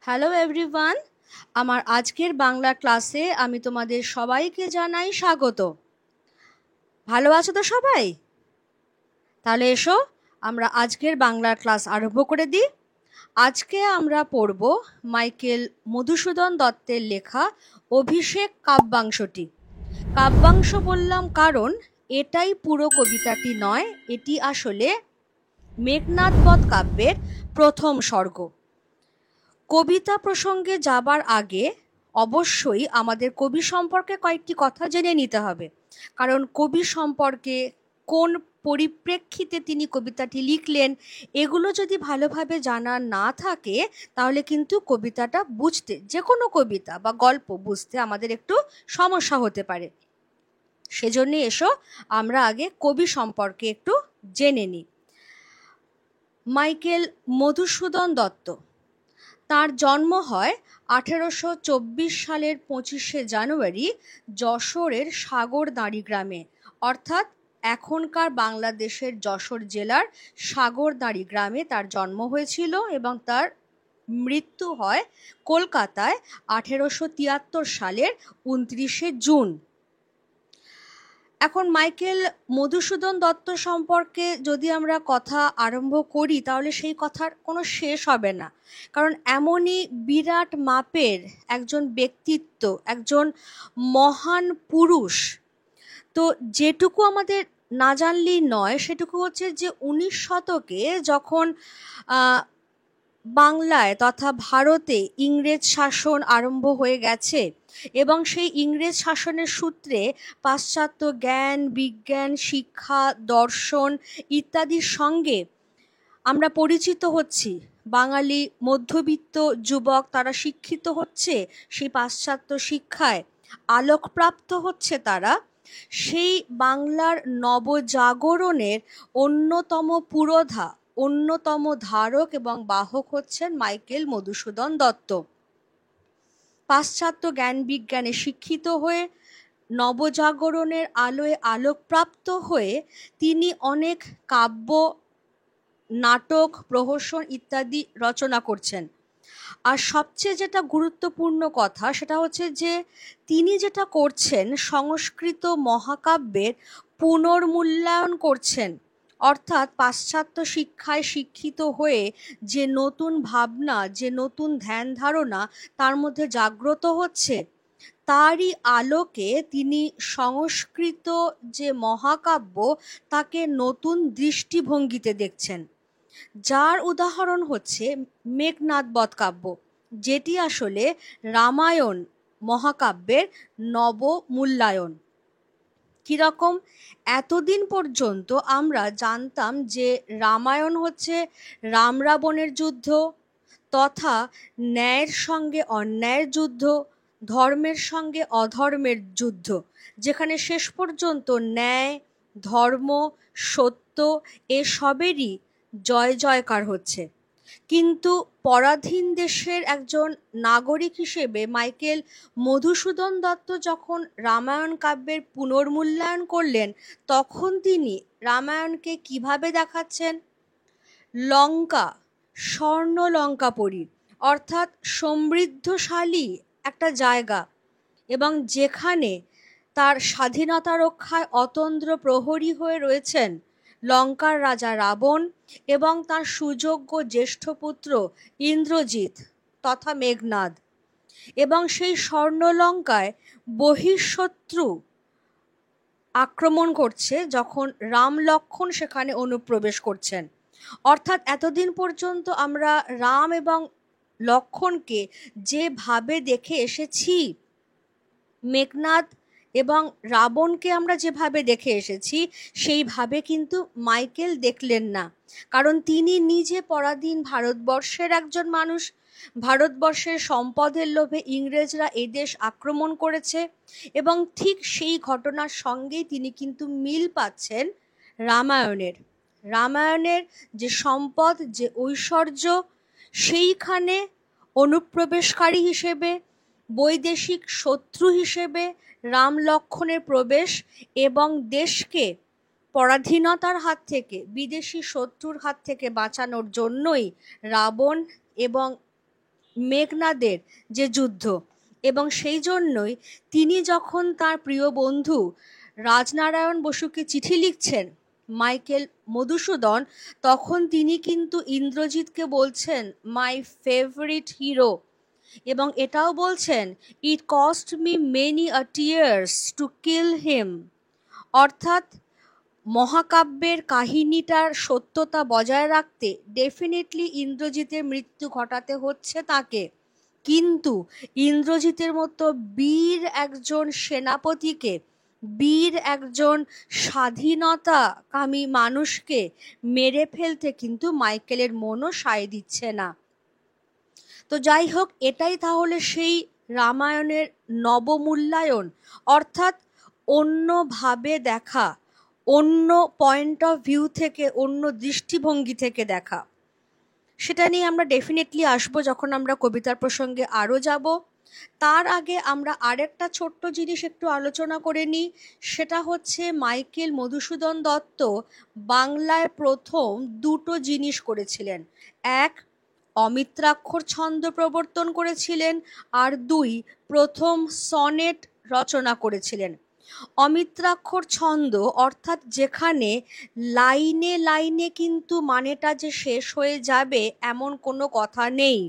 Hello everyone, আমার আজকের বাংলা ক্লাসে আমি তোমাদের সবাইকে জানাই স্বাগত। ভালো আছো তো সবাই? তাহলে এসো আমরা আজকের বাংলার ক্লাস আরম্ভ করে দিই। আজকে আমরা পড়ব মাইকেল মধুসূদন দত্তের লেখা অভিষেক কাব্যাংশটি। কাব্যাংশ বললাম কারণ এটাই পুরো কবিতাটি নয়, এটি আসলে মেঘনাদ বধ কাব্যের প্রথম সর্গ। কবিতা প্রসঙ্গে যাবার আগে অবশ্যই আমাদের কবি সম্পর্কে কয়েকটি কথা জেনে নিতে হবে, কারণ কবি সম্পর্কে কোন পরিপ্রেক্ষিতে তিনি কবিতাটি লিখলেন এগুলো যদি ভালোভাবে জানা না থাকে তাহলে কিন্তু কবিতাটা বুঝতে, যে কোনো কবিতা বা গল্প বুঝতে আমাদের একটু সমস্যা হতে পারে। সেজন্য এসো আমরা আগে কবি সম্পর্কে একটু জেনে নিই। মাইকেল মধুসূদন দত্ত, তার জন্ম হয় 1824 সালের 25শে জানুয়ারি যশোরের সাগরদাঁড়ি গ্রামে, অর্থাৎ এখনকার বাংলাদেশের যশোর জেলার সাগরদাঁড়ি গ্রামে তার জন্ম হয়েছিল এবং তার মৃত্যু হয় কলকাতায় 1873 সালের 29শে জুন। এখন মাইকেল মধুসূদন দত্ত সম্পর্কে যদি আমরা কথা আরম্ভ করি তাহলে সেই কথার কোনো শেষ হবে না, কারণ এমনই বিরাট মাপের একজন ব্যক্তিত্ব, একজন মহান পুরুষ। তো যেটুকু আমাদের না জানলেই নয় সেটুকু হচ্ছে যে 19 শতকে যখন বাংলায় তথা ভারতে ইংরেজ শাসন আরম্ভ হয়ে গেছে এবং সেই ইংরেজ শাসনের সূত্রে পাশ্চাত্য জ্ঞান, বিজ্ঞান, শিক্ষা, দর্শন ইত্যাদির সঙ্গে আমরা পরিচিত হচ্ছি। বাঙালি মধ্যবিত্ত যুবক তারা শিক্ষিত হচ্ছে, সেই পাশ্চাত্য শিক্ষায় আলোকপ্রাপ্ত হচ্ছে তারা। সেই বাংলার নবজাগরণের অন্যতম পুরোধা, অন্যতম ধারক এবং বাহক হচ্ছেন মাইকেল মধুসূদন দত্ত। পাশ্চাত্য জ্ঞান বিজ্ঞানে শিক্ষিত হয়ে নবজাগরণের আলোয় আলোকপ্রাপ্ত হয়ে তিনি অনেক কাব্য, নাটক, প্রহসন ইত্যাদি রচনা করছেন। আর সবচেয়ে যেটা গুরুত্বপূর্ণ কথা সেটা হচ্ছে যে তিনি যেটা করছেন সংস্কৃত মহাকাব্যের পুনর্মূল্যায়ন করছেন, অর্থাৎ পাশ্চাত্য শিক্ষায় শিক্ষিত হয়ে যে নতুন ভাবনা, যে নতুন ধ্যান ধারণা তার মধ্যে জাগ্রত হচ্ছে, তারই আলোকে তিনি সংস্কৃত যে মহাকাব্য তাকে নতুন দৃষ্টিভঙ্গিতে দেখছেন। যার উদাহরণ হচ্ছে মেঘনাদ বধ কাব্য, যেটি আসলে রামায়ণ মহাকাব্যের নবমূল্যায়ন। কিরকম? এতদিন পর্যন্ত আমরা জানতাম যে রামায়ণ হচ্ছে রাম রাবণের যুদ্ধ, তথা ন্যায়ের সঙ্গে অন্যায়ের যুদ্ধ, ধর্মের সঙ্গে অধর্মের যুদ্ধ, যেখানে শেষ পর্যন্ত ন্যায়, ধর্ম, সত্য এসবেরই জয় জয়কার হচ্ছে। কিন্তু পরাধীন দেশের একজন নাগরিক হিসেবে মাইকেল মধুসূদন দত্ত যখন রামায়ণ কাব্যের পুনর্মূল্যায়ন করলেন তখন তিনি রামায়ণকে কিভাবে দেখাচ্ছেন? লঙ্কা, স্বর্ণ লঙ্কাপুরী, অর্থাৎ সমৃদ্ধশালী একটা জায়গা, এবং যেখানে তার স্বাধীনতা রক্ষায় অতন্দ্র প্রহরী হয়ে রয়েছেন লঙ্কার রাজা রাবণ এবং তার সুযোগ্য জ্যেষ্ঠ পুত্র ইন্দ্রজিৎ তথা মেঘনাদ। এবং সেই স্বর্ণলঙ্কায় বহিঃশত্রু আক্রমণ করছে যখন রাম লক্ষ্মণ সেখানে অনুপ্রবেশ করছেন। অর্থাৎ এতদিন পর্যন্ত আমরা রাম এবং লক্ষ্মণকে যেভাবে দেখে এসেছি, মেঘনাদ এবং রাবণকে আমরা যেভাবে দেখে এসেছি সেইভাবে কিন্তু মাইকেল দেখলেন না, কারণ তিনি নিজে পরাধীন ভারতবর্ষের একজন মানুষ। ভারতবর্ষের সম্পদের লোভে ইংরেজরা এদেশ আক্রমণ করেছে এবং ঠিক সেই ঘটনার সঙ্গেই তিনি কিন্তু মিল পাচ্ছেন রামায়ণের। রামায়ণের যে সম্পদ, যে ঐশ্বর্য, সেইখানে অনুপ্রবেশকারী হিসেবে, বৈদেশিক শত্রু হিসেবে রাম লক্ষ্মণের প্রবেশ এবং দেশকে পরাধীনতার হাত থেকে, বিদেশি শত্রুর হাত থেকে বাঁচানোর জন্যই রাবণ এবং মেঘনাদের যে যুদ্ধ, এবং সেই জন্যই তিনি যখন তার প্রিয় বন্ধু রাজনারায়ণ বসুকে চিঠি লিখছেন মাইকেল মধুসূদন, তখন তিনি কিন্তু ইন্দ্রজিৎকে বলছেন মাই ফেভারিট হিরো, এবং এটাও বলছেন it cost me many a tears to kill him. অর্থাৎ মহাকাব্যের কাহিনীটার সত্যতা বজায় রাখতে ডেফিনেটলি ইন্দ্রজিতের মৃত্যু ঘটাতে হচ্ছে তাকে, কিন্তু ইন্দ্রজিতের মতো বীর একজন সেনাপতিকে, বীর একজন স্বাধীনতাকামী মানুষকে মেরে ফেলতে কিন্তু মাইকেলের মনও সায় দিচ্ছে না। তো যাই হোক, এটাই তাহলে সেই রামায়ণের নবমূল্যায়ন, অর্থাৎ অন্যভাবে দেখা, অন্য পয়েন্ট অফ ভিউ থেকে, অন্য দৃষ্টিভঙ্গি থেকে দেখা। সেটা নিয়ে আমরা ডেফিনেটলি আসবো যখন আমরা কবিতার প্রসঙ্গে আরও যাব। তার আগে আমরা আরেকটা ছোট্ট জিনিস একটু আলোচনা করে নিই, সেটা হচ্ছে মাইকেল মধুসূদন দত্ত বাংলায় প্রথম দুটো জিনিস করেছিলেন। এক, অমিত্রাক্ষর ছন্দ প্রবর্তন করেছিলেন, আর দুই, প্রথম সনেট রচনা করেছিলেন। অমিত্রাক্ষর ছন্দ অর্থাৎ যেখানে লাইনে লাইনে কিন্তু মানেটা যে শেষ হয়ে যাবে এমন কোনো কথা নেই।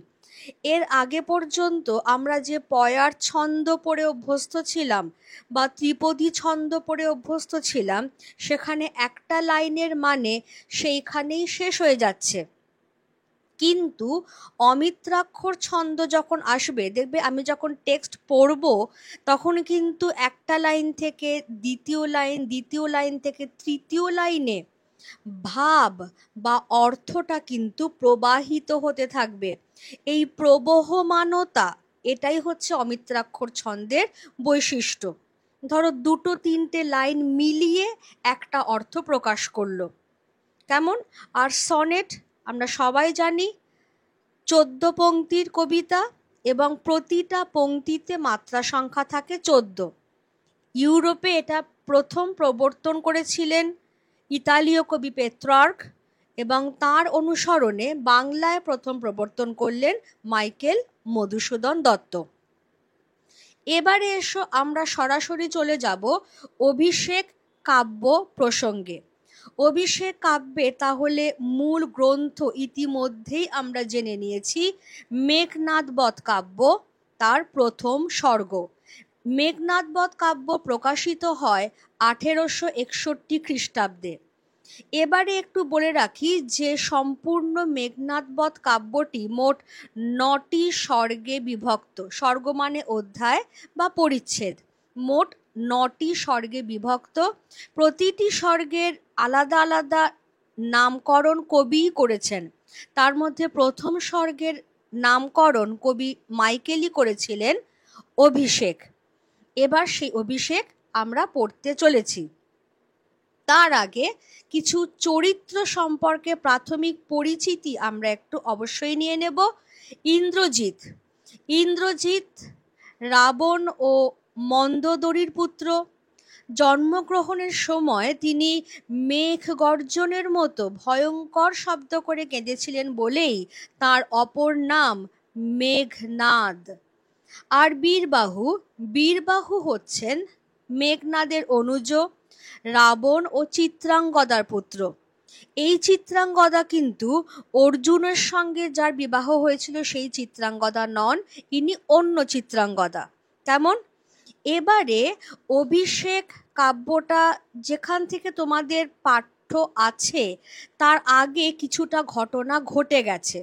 এর আগে পর্যন্ত আমরা যে পয়ার ছন্দ পড়ে অভ্যস্ত ছিলাম বা ত্রিপদী ছন্দ পড়ে অভ্যস্ত ছিলাম, সেখানে একটা লাইনের মানে সেইখানেই শেষ হয়ে যাচ্ছে। কিন্তু অমিত্রাক্ষর ছন্দ যখন আসবে, দেখবে আমি যখন টেক্সট পড়ব তখন কিন্তু একটা লাইন থেকে দ্বিতীয় লাইন, দ্বিতীয় লাইন থেকে তৃতীয় লাইনে ভাব বা অর্থটা কিন্তু প্রবাহিত হতে থাকবে। এই প্রবহমানতা, এটাই হচ্ছে অমিত্রাক্ষর ছন্দের বৈশিষ্ট্য। ধরো দুটো তিনটে লাইন মিলিয়ে একটা অর্থ প্রকাশ করলো, কেমন? আর সনেট আমরা সবাই জানি 14 পংক্তির কবিতা, এবং প্রতিটা পংক্তিতে মাত্রা সংখ্যা থাকে 14। ইউরোপে এটা প্রথম প্রবর্তন করেছিলেন ইতালীয় কবি পেত্রার্ক, এবং তার অনুসরণে বাংলায় প্রথম প্রবর্তন করলেন মাইকেল মধুসূদন দত্ত। এবারে এসো আমরা সরাসরি চলে যাব অভিষেক কাব্য প্রসঙ্গে। অভিষেক কাব্যে তাহলে মূল গ্রন্থ ইতিমধ্যেই আমরা জেনে নিয়েছি, মেঘনাদ বধ কাব্য, তার প্রথম সর্গ। মেঘনাদ বধ কাব্য প্রকাশিত হয় 1861 খ্রিস্টাব্দে। এবারে একটু বলে রাখি যে সম্পূর্ণ মেঘনাদ বধ কাব্যটি মোট 9টি সর্গে বিভক্ত। সর্গ মানে অধ্যায় বা পরিচ্ছেদ। মোট 9টি সর্গে বিভক্ত। প্রতিটি সর্গের আলাদা আলাদা নামকরণ কবিই করেছেন। তার মধ্যে প্রথম সর্গের নামকরণ কবি মাইকেলই করেছিলেন অভিষেক। এবার সেই অভিষেক আমরা পড়তে চলেছি। তার আগে কিছু চরিত্র সম্পর্কে প্রাথমিক পরিচিতি আমরা একটু অবশ্যই নিয়ে নেব। ইন্দ্রজিৎ। ইন্দ্রজিৎ রাবণ ও মন্দোদরীর পুত্র। জন্মগ্রহণের সময় তিনি মেঘ গর্জনের মতো ভয়ঙ্কর শব্দ করে কেঁদেছিলেন বলেই তার অপর নাম মেঘনাদ। আর বীরবাহু। বীরবাহু হচ্ছেন মেঘনাদের অনুজ, রাবণ ও চিত্রাঙ্গদার পুত্র। এই চিত্রাঙ্গদা কিন্তু অর্জুনের সঙ্গে যার বিবাহ হয়েছিল সেই চিত্রাঙ্গদা নন, ইনি অন্য চিত্রাঙ্গদা। কেমন? এবারে অভিষেক কাব্যটা যেখান থেকে তোমাদের পাঠ্য আছে তার আগে কিছুটা ঘটনা ঘটে গেছে।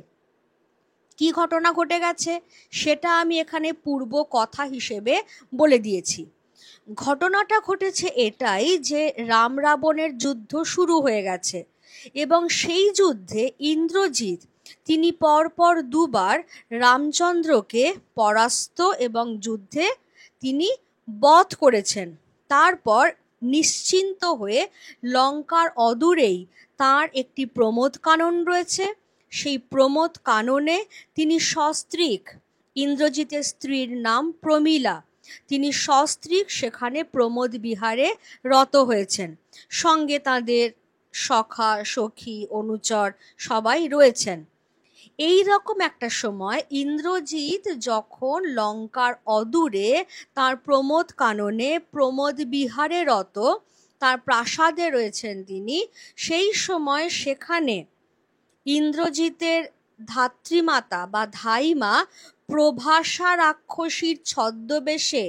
কি ঘটনা ঘটে গেছে সেটা আমি এখানে পূর্ব কথা হিসেবে বলে দিয়েছি। ঘটনাটা ঘটেছে এটাই যে রাম রাবণের যুদ্ধ শুরু হয়ে গেছে, এবং সেই যুদ্ধে ইন্দ্রজিৎ তিনি পরপর দুবার রামচন্দ্রকে পরাস্ত এবং যুদ্ধে তিনি বধ করেছেন। তারপর নিশ্চিন্ত হয়ে লঙ্কার অদূরেই তার একটি প্রমোদ কানন রয়েছে। সেই প্রমোদ কাননে তিনি সস্ত্রীক, ইন্দ্রজিতের স্ত্রীর নাম প্রমীলা, তিনি সস্ত্রীক সেখানে প্রমোদ বিহারে রত হয়েছেন। সঙ্গে তাদের সখা সখী অনুচর সবাই রয়েছেন। এই রকম একটা সময় ইন্দ্রজিৎ যখন লঙ্কার অদূরে তার প্রমোদ কাননে প্রমোদ বিহারে রত, তার প্রাসাদে রয়েছেন তিনি, সেই সময় সেখানে ইন্দ্রজিতের ধাত্রীমাতা বা ধাইমা প্রভাসা রাক্ষসীর ছদ্মবেশে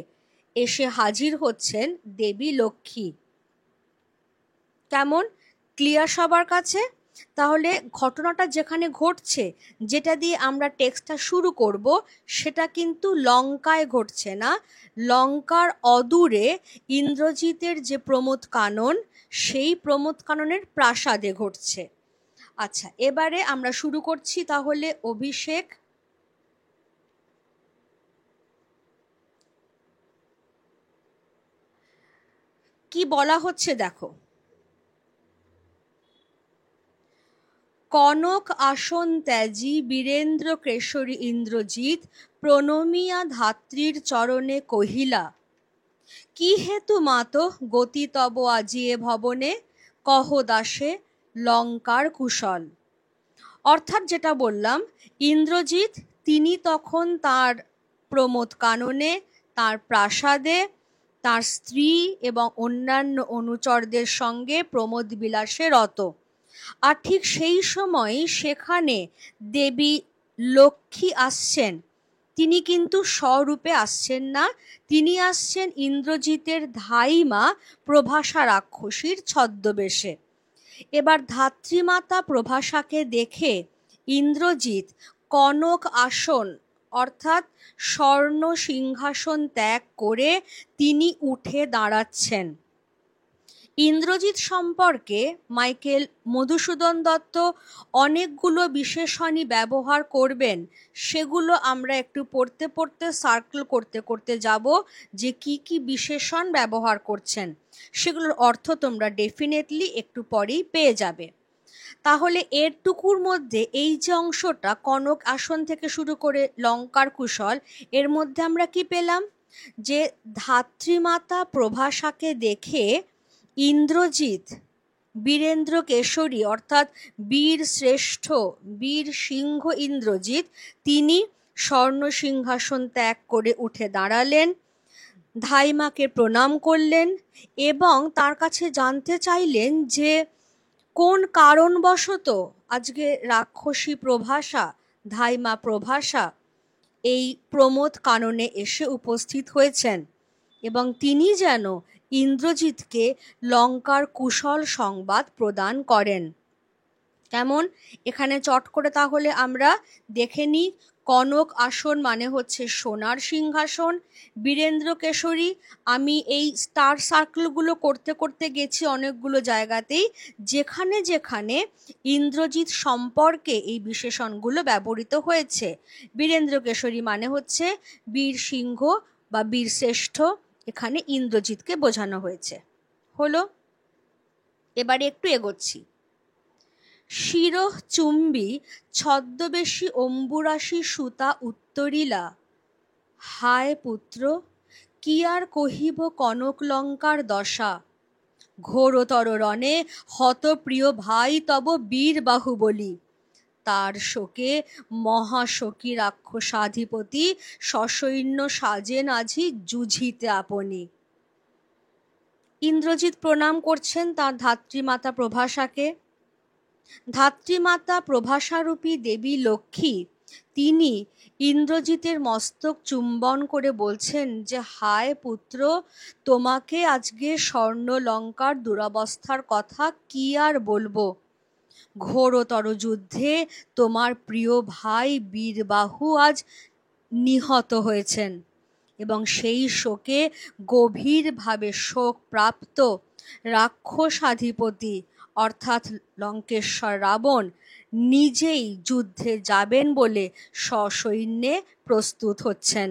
এসে হাজির হচ্ছেন দেবী লক্ষ্মী। কেমন? ক্লিয়ার সবার কাছে? তাহলে ঘটনাটা যেখানে ঘটছে, যেটা দিয়ে আমরা টেক্সটটা শুরু করব, সেটা কিন্তু লঙ্কায় ঘটছে না, লঙ্কার অদূরে ইন্দ্রজিতের যে প্রমোদ কানন, সেই প্রমোদ কাননের প্রাসাদে ঘটছে। আচ্ছা, এবারে আমরা শুরু করছি তাহলে অভিষেক। কি বলা হচ্ছে দেখো। কনক আসন ত্যাজি বীরেন্দ্র কেশরী ইন্দ্রজিৎ প্রণমিয়া ধাত্রীর চরণে কহিলা, কি হেতু মাত গতি তব আজিয়ে ভবনে, কহ দাসে লঙ্কার কুশল। অর্থাৎ যেটা বললাম, ইন্দ্রজিৎ তিনি তখন তার প্রমোদ কাননে, তার প্রাসাদে তার স্ত্রী এবং অন্যান্য অনুচরদের সঙ্গে প্রমোদ বিলাসে রত। আর ঠিক সেই সময় সেখানে দেবী লক্ষ্মী আসছেন। তিনি কিন্তু স্বরূপে আসছেন না, তিনি আসছেন ইন্দ্রজিতের ধাইমা প্রভাসা রাক্ষসীর ছদ্মবেশে। এবার ধাত্রীমাতা প্রভাসাকে দেখে ইন্দ্রজিৎ কনক আসন অর্থাৎ স্বর্ণ সিংহাসন ত্যাগ করে তিনি উঠে দাঁড়াচ্ছেন। ইন্দ্রজিৎ সম্পর্কে মাইকেল মধুসূদন দত্ত অনেকগুলো বিশেষণই ব্যবহার করবেন, সেগুলো আমরা একটু পড়তে পড়তে সার্কেল করতে করতে যাব যে কি কি বিশেষণ ব্যবহার করছেন, সেগুলোর অর্থ তোমরা ডেফিনেটলি একটু পরেই পেয়ে যাবে। তাহলে এরটুকুর মধ্যে এই যে অংশটা কনক আসন থেকে শুরু করে লঙ্কার কুশল, এর মধ্যে আমরা কি পেলাম? যে ধাত্রীমাতা প্রভাসাকে দেখে ইন্দ্রজিৎ বীরেন্দ্র কেশরী অর্থাৎ বীর শ্রেষ্ঠ বীর সিংহ ইন্দ্রজিৎ তিনি স্বর্ণ সিংহাসন ত্যাগ করে উঠে দাঁড়ালেন, ধাইমাকে প্রণাম করলেন এবং তার কাছে জানতে চাইলেন যে কোন কারণবশত আজকে রাক্ষসী প্রভাসা, ধাইমা প্রভাসা এই প্রমোদ কাননে এসে উপস্থিত হয়েছেন এবং তিনি যেন ইন্দ্রজিৎকে লঙ্কার কুশল সংবাদ প্রদান করেন। কেমন? এখানে চট করে তাহলে আমরা দেখে নিই। কনক আসন মানে হচ্ছে সোনার সিংহাসন। বীরেন্দ্র কেশরী, আমি এই স্টার সার্কেলগুলো করতে করতে গেছি অনেকগুলো জায়গাতেই, যেখানে যেখানে ইন্দ্রজিৎ সম্পর্কে এই বিশেষণগুলো ব্যবহৃত হয়েছে। বীরেন্দ্র কেশরী মানে হচ্ছে বীর সিংহ বা বীর শ্রেষ্ঠ, এখানে ইন্দ্রজিৎকে বোঝানো হয়েছে। হলো? এবারে একটু এগোচ্ছি। শিরঃ চুম্বী ছদ্মবেশী অম্বুরাশি সুতা উত্তরিলা, হায় পুত্র কি আর কহিব কনক লঙ্কার দশা, ঘোরতর রণে হত প্রিয় ভাই তব বীর বাহুবলী, তার শোকে মহাশোকী রাক্ষসাধিপতি সসৈন্য সাজেন আজি যুঝিতে আপনি। ইন্দ্রজিৎ প্রণাম করছেন তার ধাত্রীমাতা প্রভাসাকে। ধাত্রীমাতা প্রভাসারূপী দেবী লক্ষ্মী তিনি ইন্দ্রজিতের মস্তক চুম্বন করে বলছেন যে হায় পুত্র, তোমাকে আজকে স্বর্ণ লঙ্কার দুরবস্থার কথা কি আর বলবো। ঘোরতর যুদ্ধে তোমার প্রিয় ভাই বীরবাহু আজ নিহত হয়েছেন এবং সেই শোকে গভীরভাবে শোক প্রাপ্ত রাক্ষসাধিপতি অর্থাৎ লঙ্কেশ্বর রাবণ নিজেই যুদ্ধে যাবেন বলে সসৈন্যে প্রস্তুত হচ্ছেন।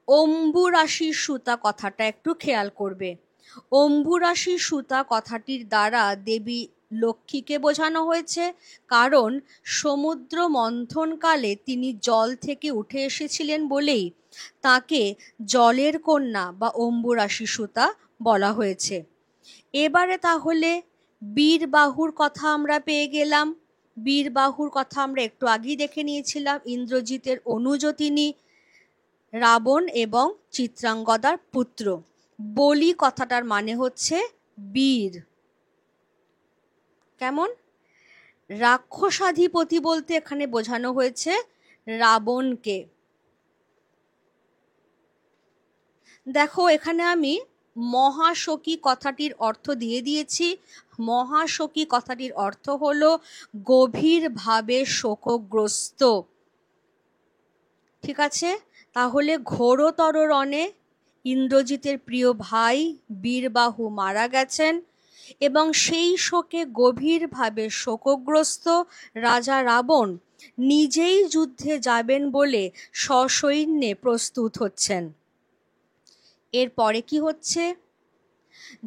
অম্বুরাশি সুতা কথাটা একটু খেয়াল করবে। অম্বুরাশি সুতা কথাটির দ্বারা দেবী লক্ষ্মীকে বোঝানো হয়েছে, কারণ সমুদ্র মন্থনকালে তিনি জল থেকে উঠে এসেছিলেন বলেই তাকে জলের কন্যা বা অম্বুরাশি সুতা বলা হয়েছে। এবারে তাহলে বীরবাহুর কথা আমরা পেয়ে গেলাম। বীরবাহুর কথা আমরা একটু আগেই দেখে নিয়েছিলাম। ইন্দ্রজিতের অনুজ তিনি, রাবণ এবং চিত্রাঙ্গদার পুত্র। বলি কথাটার মানে হচ্ছে বীর। কেমন? রাক্ষসাধিপতি বলতে এখানে বোঝানো হয়েছে রাবণকে। দেখো এখানে আমি মহাশোকী কথাটির অর্থ দিয়ে দিয়েছি। মহাশোকী কথাটির অর্থ হলো গভীরভাবে শোকগ্রস্ত। ঠিক আছে, তাহলে ঘোরতর রণে ইন্দ্রজিতের প্রিয় ভাই বীরবাহু মারা গেছেন এবং সেই শোকে গভীরভাবে শোকগ্রস্ত রাজা রাবণ নিজেই যুদ্ধে যাবেন বলে সসৈন্যে প্রস্তুত হচ্ছেন। এরপরে কি হচ্ছে?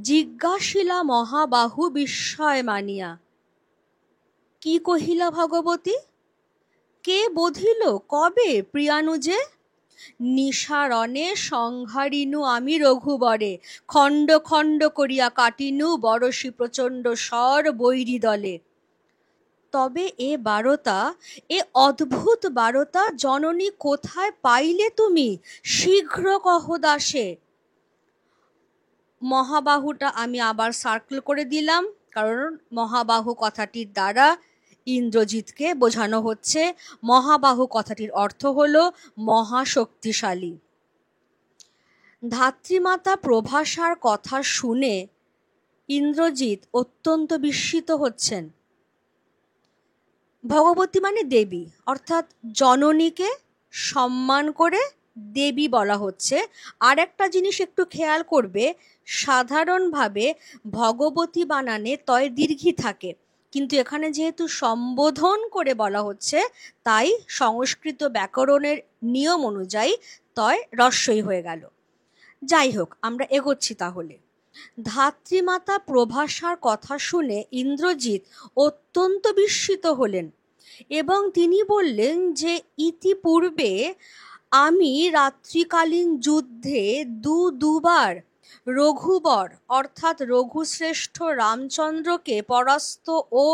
জিজ্ঞাসিলা মহাবাহু বিস্ময় মানিয়া, কি কহিলা ভগবতী? কে বধিল কবে প্রিয়ানুজে? নিশারণে সংহারিনু আমি রঘুবরে, খণ্ড খণ্ড করিয়া কাটিনু বরশি প্রচণ্ড স্বর বৈরী দলে। তবে এ বারতা, এ অদ্ভুত বারতা জননী কোথায় পাইলে তুমি? শীঘ্র কহ দাসে। মহাবাহুটা আমি আবার সার্কেল করে দিলাম, কারণ মহাবাহু কথাটির দ্বারা ইন্দ্রজিৎকে বোঝানো হচ্ছে। মহাবাহু কথাটির অর্থ হলো মহাশক্তিশালী। ধাত্রীমাতা প্রভাসার কথা শুনে ইন্দ্রজিৎ অত্যন্ত বিস্মিত হচ্ছেন। ভগবতী মানে দেবী, অর্থাৎ জননীকে সম্মান করে দেবী বলা হচ্ছে। আর একটা জিনিস একটু খেয়াল করবে, সাধারণভাবে ভগবতী বানানে তয় দীর্ঘী থাকে, কিন্তু এখানে যেহেতু সম্বোধন করে বলা হচ্ছে তাই সংস্কৃত ব্যাকরণের নিয়ম অনুযায়ী তয় রস্বই হয়ে গেল। যাই হোক, আমরা এগোচ্ছি তাহলে। ধাত্রীমাতা প্রভাসার কথা শুনে ইন্দ্রজিৎ অত্যন্ত বিস্মিত হলেন এবং তিনি বললেন যে ইতিপূর্বে আমি রাত্রিকালীন যুদ্ধে দুবার রঘুবর অর্থাৎ রঘুশ্রেষ্ঠ রামচন্দ্রকে পরাস্ত ও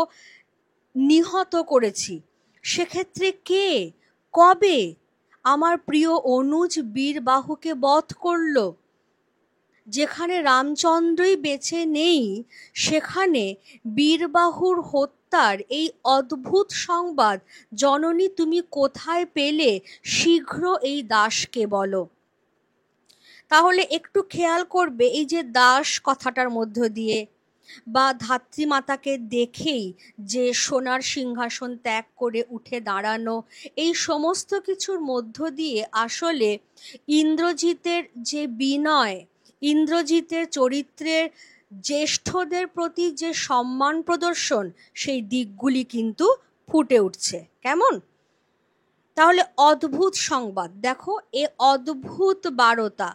নিহত করেছি। সেক্ষেত্রে কে, কবে আমার প্রিয় অনুজ বীরবাহুকে বধ করল? যেখানে রামচন্দ্রই বেঁচে নেই সেখানে বীরবাহুর হত্যার এই অদ্ভুত সংবাদ জননী তুমি কোথায় পেলে? শীঘ্র এই দাসকে বলো। তাহলে একটু খেয়াল করবে, এই যে দাস কথাটার মধ্য দিয়ে বা ধাত্রীমাতাকে দেখেই যে সোনার সিংহাসন ত্যাগ করে উঠে দাঁড়ানো, এই সমস্ত কিছুর মধ্য দিয়ে আসলে ইন্দ্রজিতের যে বিনয়, ইন্দ্রজিতের চরিত্রের জ্যেষ্ঠদের প্রতি যে সম্মান প্রদর্শন, সেই দিকগুলি কিন্তু ফুটে উঠছে। কেমন? তাহলে অদ্ভুত সংবাদ, দেখো এ অদ্ভুত বারতা।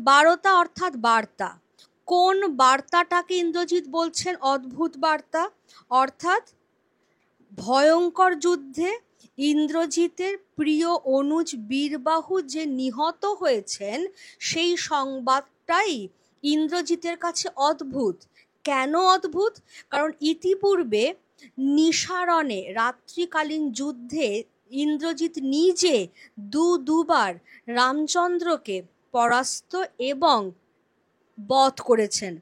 বারতা অর্থাৎ বার্তা। কোন বার্তাটাকে ইন্দ্রজিৎ বলছেন অদ্ভুত বার্তা? অর্থাৎ ভয়ঙ্কর যুদ্ধে ইন্দ্রজিতের প্রিয় অনুজ বীরবাহু যে নিহত হয়েছেন সেই সংবাদটাই ইন্দ্রজিতের কাছে অদ্ভুত। কেন অদ্ভুত? কারণ ইতিপূর্বে নিশারণে রাত্রিকালীন যুদ্ধে ইন্দ্রজিৎ নিজে দুবার রামচন্দ্রকে পরাস্ত এবং বধ করেছেন।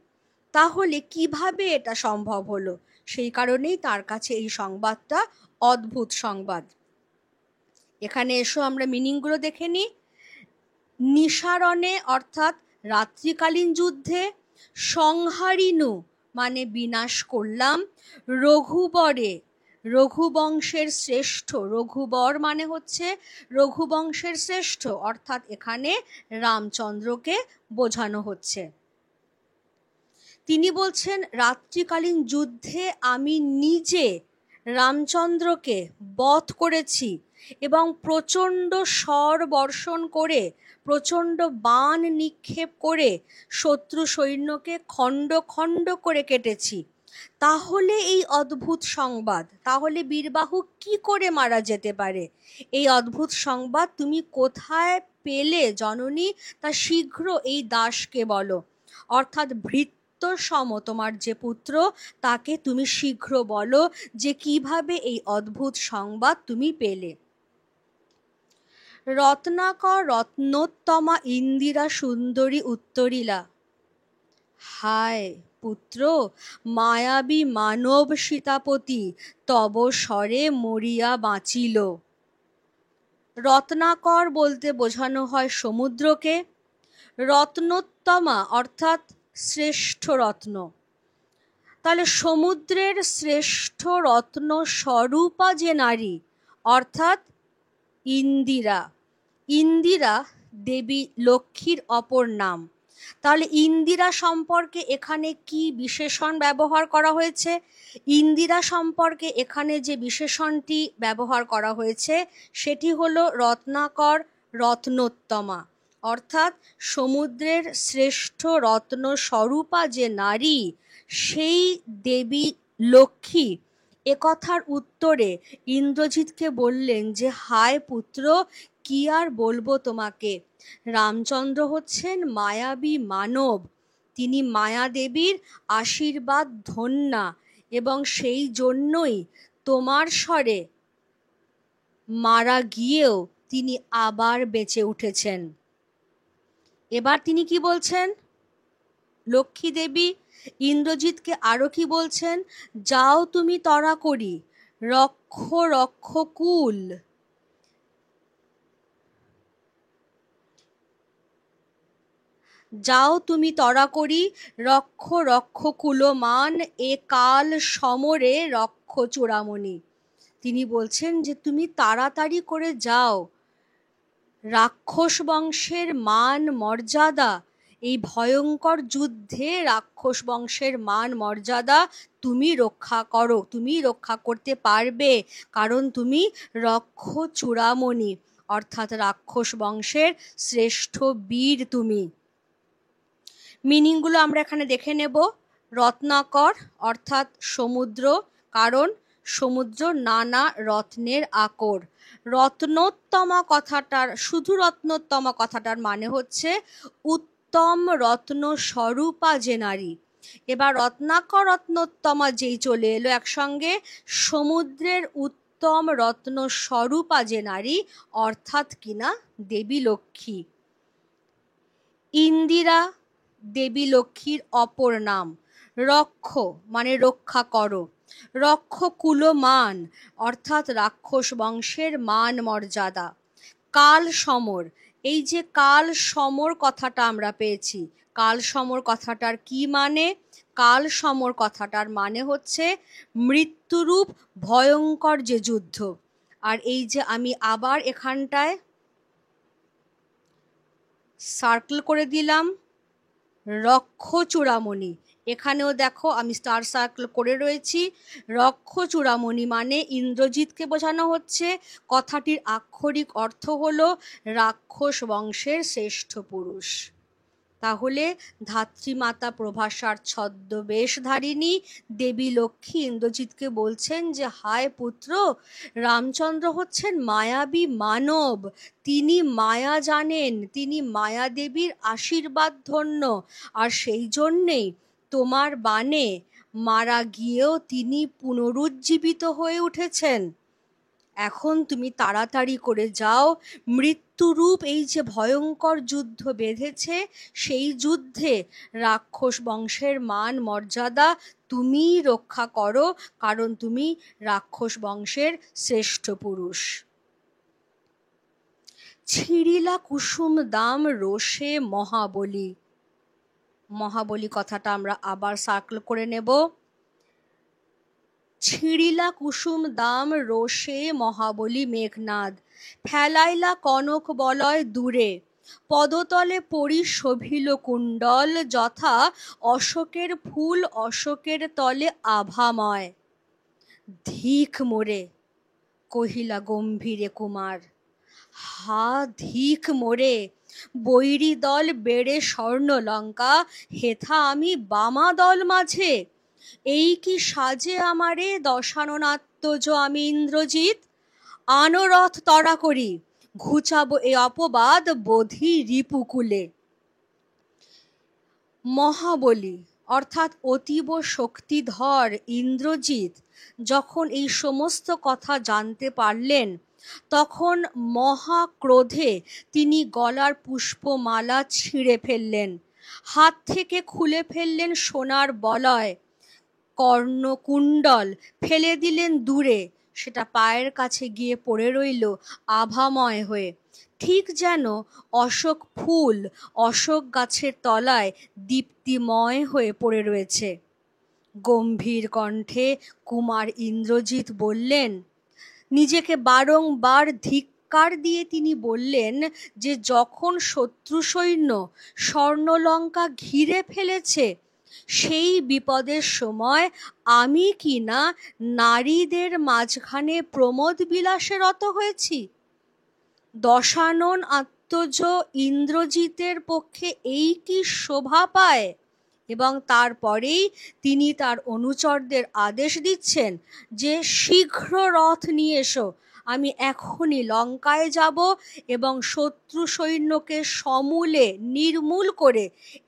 তাহলে কিভাবে এটা সম্ভব হলো? সেই কারণেই তার কাছে এই সংবাদটা অদ্ভুত সংবাদ। এখানে এসো আমরা মিনিংগুলো দেখে নিই। নিশারণে অর্থাৎ রাত্রিকালীন যুদ্ধে, সংহারিনু মানে বিনাশ করলাম, রঘুবরে রঘুবংশের শ্রেষ্ঠ, রঘুবর মানে হচ্ছে রঘুবংশের শ্রেষ্ঠ, অর্থাৎ এখানে রামচন্দ্রকে বোঝানো হচ্ছে। তিনি বলছেন রাত্রিকালীন যুদ্ধে আমি নিজে রামচন্দ্রকে বধ করেছি এবং প্রচণ্ড স্বর বর্ষণ করে, প্রচণ্ড বাণ নিক্ষেপ করে শত্রু সৈন্যকে খণ্ড খণ্ড করে কেটেছি। তাহলে এই অদ্ভুত সংবাদ, তাহলে বীরবাহু কি করে মারা যেতে পারে? এই অদ্ভুত সংবাদ তুমি কোথায় পেলে জননী? তা শীঘ্র এই দাসকে বলো। অর্থাৎ সম তোমার যে পুত্র, তাকে তুমি শীঘ্র বলো যে কিভাবে এই অদ্ভুত সংবাদ তুমি পেলে। রত্নাকর রত্নোত্তমা ইন্দিরা সুন্দরী উত্তরিলা, হায় পুত্র, মায়াবী মানব সীতাপতি তব স্বরে মরিয়া বাঁচিল। রত্নাকর বলতে বোঝানো হয় সমুদ্রকে, রত্নোত্তমা অর্থাৎ শ্রেষ্ঠ রত্ন। তাহলে সমুদ্রের শ্রেষ্ঠ রত্ন স্বরূপা যে নারী অর্থাৎ ইন্দিরা। ইন্দিরা দেবী লক্ষ্মীর অপর নাম। তাহলে ইন্দিরা সম্পর্কে এখানে কি বিশেষণ ব্যবহার করা হয়েছে? ইন্দিরা সম্পর্কে এখানে যে বিশেষণটি ব্যবহার করা হয়েছে সেটি হলো রত্নাকর রত্নোত্তমা, অর্থাৎ সমুদ্রের শ্রেষ্ঠ রত্ন স্বরূপা যে নারী সেই দেবী লক্ষ্মী একথার উত্তরে ইন্দ্রজিৎকে বললেন যে হায় পুত্র, কি আর বলবো তোমাকে, রামচন্দ্র হচ্ছেন মায়াবী মানব, তিনি মায়া দেবীর আশীর্বাদ ধন্যা এবং সেই জন্যই তোমার স্বরে মারা গিয়েও তিনি আবার বেঁচে উঠেছেন। এবার তিনি কি বলছেন? লক্ষ্মী দেবী ইন্দ্রজিৎকে আরো কি বলছেন? যাও তুমি তরা করি, রক্ষ রক্ষ কুল। যাও তুমি তরা করি, রক্ষ রক্ষ কুলমান, এ কাল সমরে রক্ষ চূড়ামণি। তিনি বলছেন যে তুমি তাড়াতাড়ি করে যাও, রাক্ষস বংশের মান মর্যাদা, এই ভয়ঙ্কর যুদ্ধে রাক্ষস বংশের মান মর্যাদা তুমি রক্ষা করো, তুমি রক্ষা করতে পারবে, কারণ তুমি রক্ষ চূড়ামণি অর্থাৎ রাক্ষস বংশের শ্রেষ্ঠ বীর তুমি। মিনিংগুলো আমরা এখানে দেখে নেব। রত্নাকর অর্থাৎ সমুদ্র, কারণ সমুদ্র নানা রত্নের আকর। রত্নোত্তমা কথাটার, শুধু রত্নোত্তমা কথাটার মানে হচ্ছে উত্তম রত্ন স্বরূপা যে নারী। এবার রত্নাকর রত্নোত্তমা যেই চলে এলো একসঙ্গে, সমুদ্রের উত্তম রত্ন স্বরূপা যে নারী অর্থাৎ কিনা দেবী লক্ষ্মী। ইন্দিরা দেবী লক্ষ্মীর অপর নাম। রক্ষ মানে রক্ষা করো, রক্ষ কুলমান অর্থাৎ রাক্ষস বংশের মান মর্যাদা। কাল সমর, এই যে কাল সমর কথাটা আমরা পেয়েছি, কাল সমর কথাটার কি মানে? কাল সমর কথাটার মানে হচ্ছে মৃত্যুরূপ ভয়ঙ্কর যে যুদ্ধ। আর এই যে আমি আবার এখানটায় সার্কেল করে দিলাম রক্ষ চূড়ামণি, এখানেও দেখো আমি স্টার সার্কেল করে রয়েছি। রক্ষ চূড়ামণি মানে ইন্দ্রজিৎকে বোঝানো হচ্ছে, কথাটির আক্ষরিক অর্থ হলো রাক্ষস বংশের শ্রেষ্ঠ পুরুষ। তাহলে ধাত্রীমাতা প্রভাসার ছদ্মবেশধারিণী দেবী লক্ষ্মী ইন্দ্রজিৎকে বলছেন যে হায় পুত্র, রামচন্দ্র হচ্ছেন মায়াবী মানব, তিনি মায়া জানেন, তিনি মায়া দেবীর আশীর্বাদ ধন্য, আর সেই জন্যেই তোমার বাণে মারা গিয়েও তিনি পুনরুজ্জীবিত হয়ে উঠেছেন। এখন তুমি তাড়াতাড়ি করে যাও, মৃত্যুরূপ এই যে ভয়ঙ্কর যুদ্ধ বেঁধেছে সেই যুদ্ধে রাক্ষস বংশের মান মর্যাদা তুমিই রক্ষা করো, কারণ তুমি রাক্ষস বংশের শ্রেষ্ঠ পুরুষ। ছিঁড়িলা কুসুম দাম রোষে মহাবলী, মহাবলী কথাটা আমরা আবার সার্কেল করে নেব। ছিঁড়িলা কুসুম দাম রোষে মহাবলী মেঘনাদ, ফেলাইলা কনক বলয় দূরে, পদতলে পরি শোভিল কুণ্ডল, যথা অশোকের ফুল অশোকের তলে আভাময়। ধিক মোরে কহিলা গম্ভীরে কুমার, হা ধিক মোরে, বৈরী দল বেড়ে স্বর্ণলঙ্কা, হেথা আমি বামা দল মাঝে। এই কি সাজে আমারে দশাননাত্মজ আমি ইন্দ্রজিৎ, আনরথ তরা করি, ঘুচাবো এ অপবাদ বোধি রিপুকুলে। মহাবলী অর্থাৎ অতীব শক্তিধর ইন্দ্রজিৎ যখন এই সমস্ত কথা জানতে পারলেন, তখন মহা ক্রোধে তিনি গলার পুষ্পমালা ছিঁড়ে ফেললেন, হাত থেকে খুলে ফেললেন সোনার বলয়, কর্ণকুণ্ডল ফেলে দিলেন দূরে, সেটা পায়ের কাছে গিয়ে পড়ে রইল আভাময় হয়ে, ঠিক যেন অশোক ফুল অশোক গাছের তলায় দীপ্তিময় হয়ে পড়ে রয়েছে। গম্ভীর কণ্ঠে কুমার ইন্দ্রজিৎ বললেন, নিজেকে বারংবার ধিক্কার দিয়ে তিনি বললেন যে যখন শত্রু সৈন্য স্বর্ণলঙ্কা ঘিরে ফেলেছে, সেই বিপদের সময় আমি কি না নারীদের মাঝখানে প্রমোদ বিলাসে রত হয়েছি? দশানন আত্মজ ইন্দ্রজিতের পক্ষে এই কি শোভা পায়? এবং তারপরেই তিনি তার অনুচরদের আদেশ দিচ্ছেন যে শীঘ্র রথ নিয়ে এসো, আমি এখনই লঙ্কায় যাব এবং শত্রু সৈন্যকে সমূলে নির্মূল করে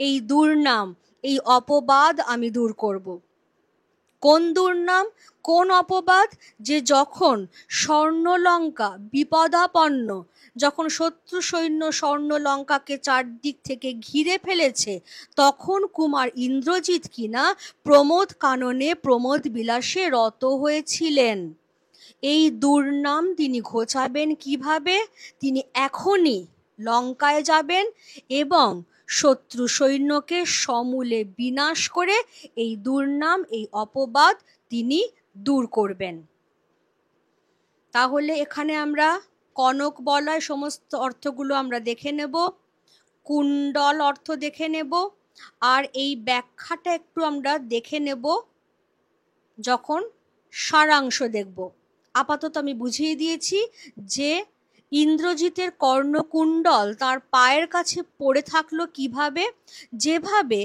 এই দুর্নাম, এই অপবাদ আমি দূর করব। কোন দুর্নাম, কোন অপবাদ? যে যখন স্বর্ণলঙ্কা বিপদাপন্ন, যখন শত্রু সৈন্য স্বর্ণলঙ্কাকে চারদিক থেকে ঘিরে ফেলেছে, তখন কুমার ইন্দ্রজিৎ কিনা প্রমোদ কাননে প্রমোদ বিলাসে রত হয়েছিলেন। এই দুর্নাম তিনি ঘোচাবেন কিভাবে? তিনি এখনই লঙ্কায় যাবেন এবং শত্রু সৈন্যকে সমূলে বিনাশ করে এই দুর্নাম, এই অপবাদ তিনি দূর করবেন। তাহলে এখানে আমরা কনক বলয় সমস্ত অর্থগুলো আমরা দেখে নেব, কুণ্ডল অর্থ দেখে নেব, আর এই ব্যাখ্যাটা একটু আমরা দেখে নেব যখন সারাংশ দেখব। আপাতত আমি বুঝিয়ে দিয়েছি যে ইন্দ্রজিতের কর্ণকুণ্ডল তার পায়ের কাছে পড়ে থাকলো কিভাবে। যেভাবে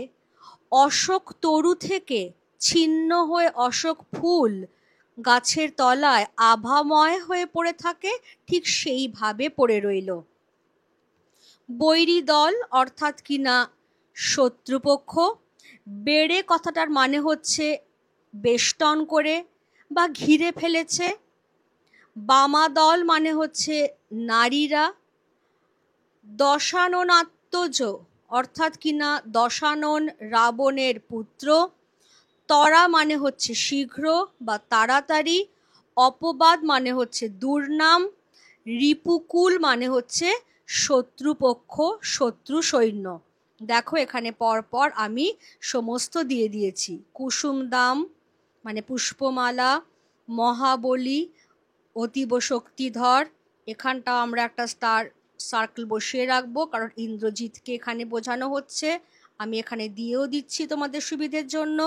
অশোক তরু থেকে ছিন্ন হয়ে অশোক ফুল গাছের তলায় আভাময় হয়ে পড়ে থাকে, ঠিক সেইভাবে পড়ে রইল। বৈরী দল অর্থাৎ কিনা শত্রুপক্ষ, বেড়ে কথাটার মানে হচ্ছে বেষ্টন করে বা ঘিরে ফেলেছে। বামা দল মানে হচ্ছে নারীরা। দশাননাত্মজ অর্থাৎ কিনা দশানন রাবণের পুত্র। তরা মানে হচ্ছে শীঘ্র বা তাড়াতাড়ি। অপবাদ মানে হচ্ছে দুর্নাম। রিপুকুল মানে হচ্ছে শত্রুপক্ষ, শত্রু সৈন্য। দেখো এখানে পরপর আমি সমস্ত দিয়ে দিয়েছি। কুসুমদাম মানে পুষ্পমালা, মহাবলী অতীব শক্তিধর, এখানটাও আমরা একটা স্টার সার্কেল বসিয়ে রাখবো, কারণ ইন্দ্রজিৎকে এখানে বোঝানো হচ্ছে। আমি এখানে দিয়েও দিচ্ছি তোমাদের সুবিধের জন্য।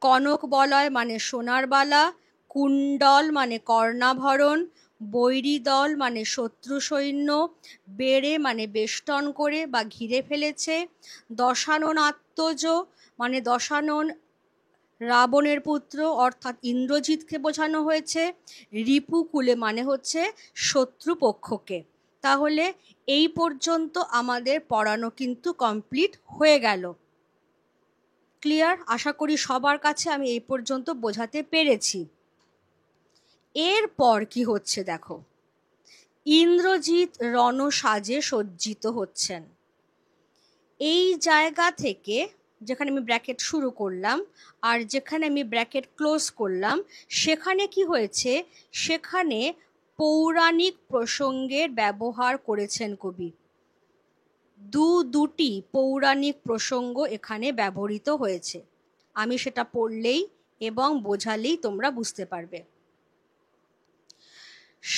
কনক বলয় মানে সোনার বালা, কুণ্ডল মানে কর্ণাভরণ, বৈরী দল মানে শত্রু সৈন্য, বেড়ে মানে বেষ্টন করে বা ঘিরে ফেলেছে, দশানন আত্মজ মানে দশানন রাবণের পুত্র অর্থাৎ ইন্দ্রজিৎকে বোঝানো হয়েছে, রিপুকুলে মানে হচ্ছে শত্রুপক্ষকে। তাহলে এই পর্যন্ত আমাদের পড়ানো কিন্তু কমপ্লিট হয়ে গেল। ক্লিয়ার? আশা করি সবার কাছে আমি এই পর্যন্ত বোঝাতে পেরেছি। এরপর কি হচ্ছে দেখো, ইন্দ্রজিৎ রণসাজে সজ্জিত হচ্ছেন। এই জায়গা থেকে যেখানে আমি ব্র্যাকেট শুরু করলাম আর যেখানে আমি ব্র্যাকেট ক্লোজ করলাম, সেখানে কি হয়েছে, সেখানে পৌরাণিক প্রসঙ্গের ব্যবহার করেছেন কবি। দুটি পৌরাণিক প্রসঙ্গ এখানে ব্যবহৃত হয়েছে। আমি সেটা পড়লেই এবং বোঝালেই তোমরা বুঝতে পারবে।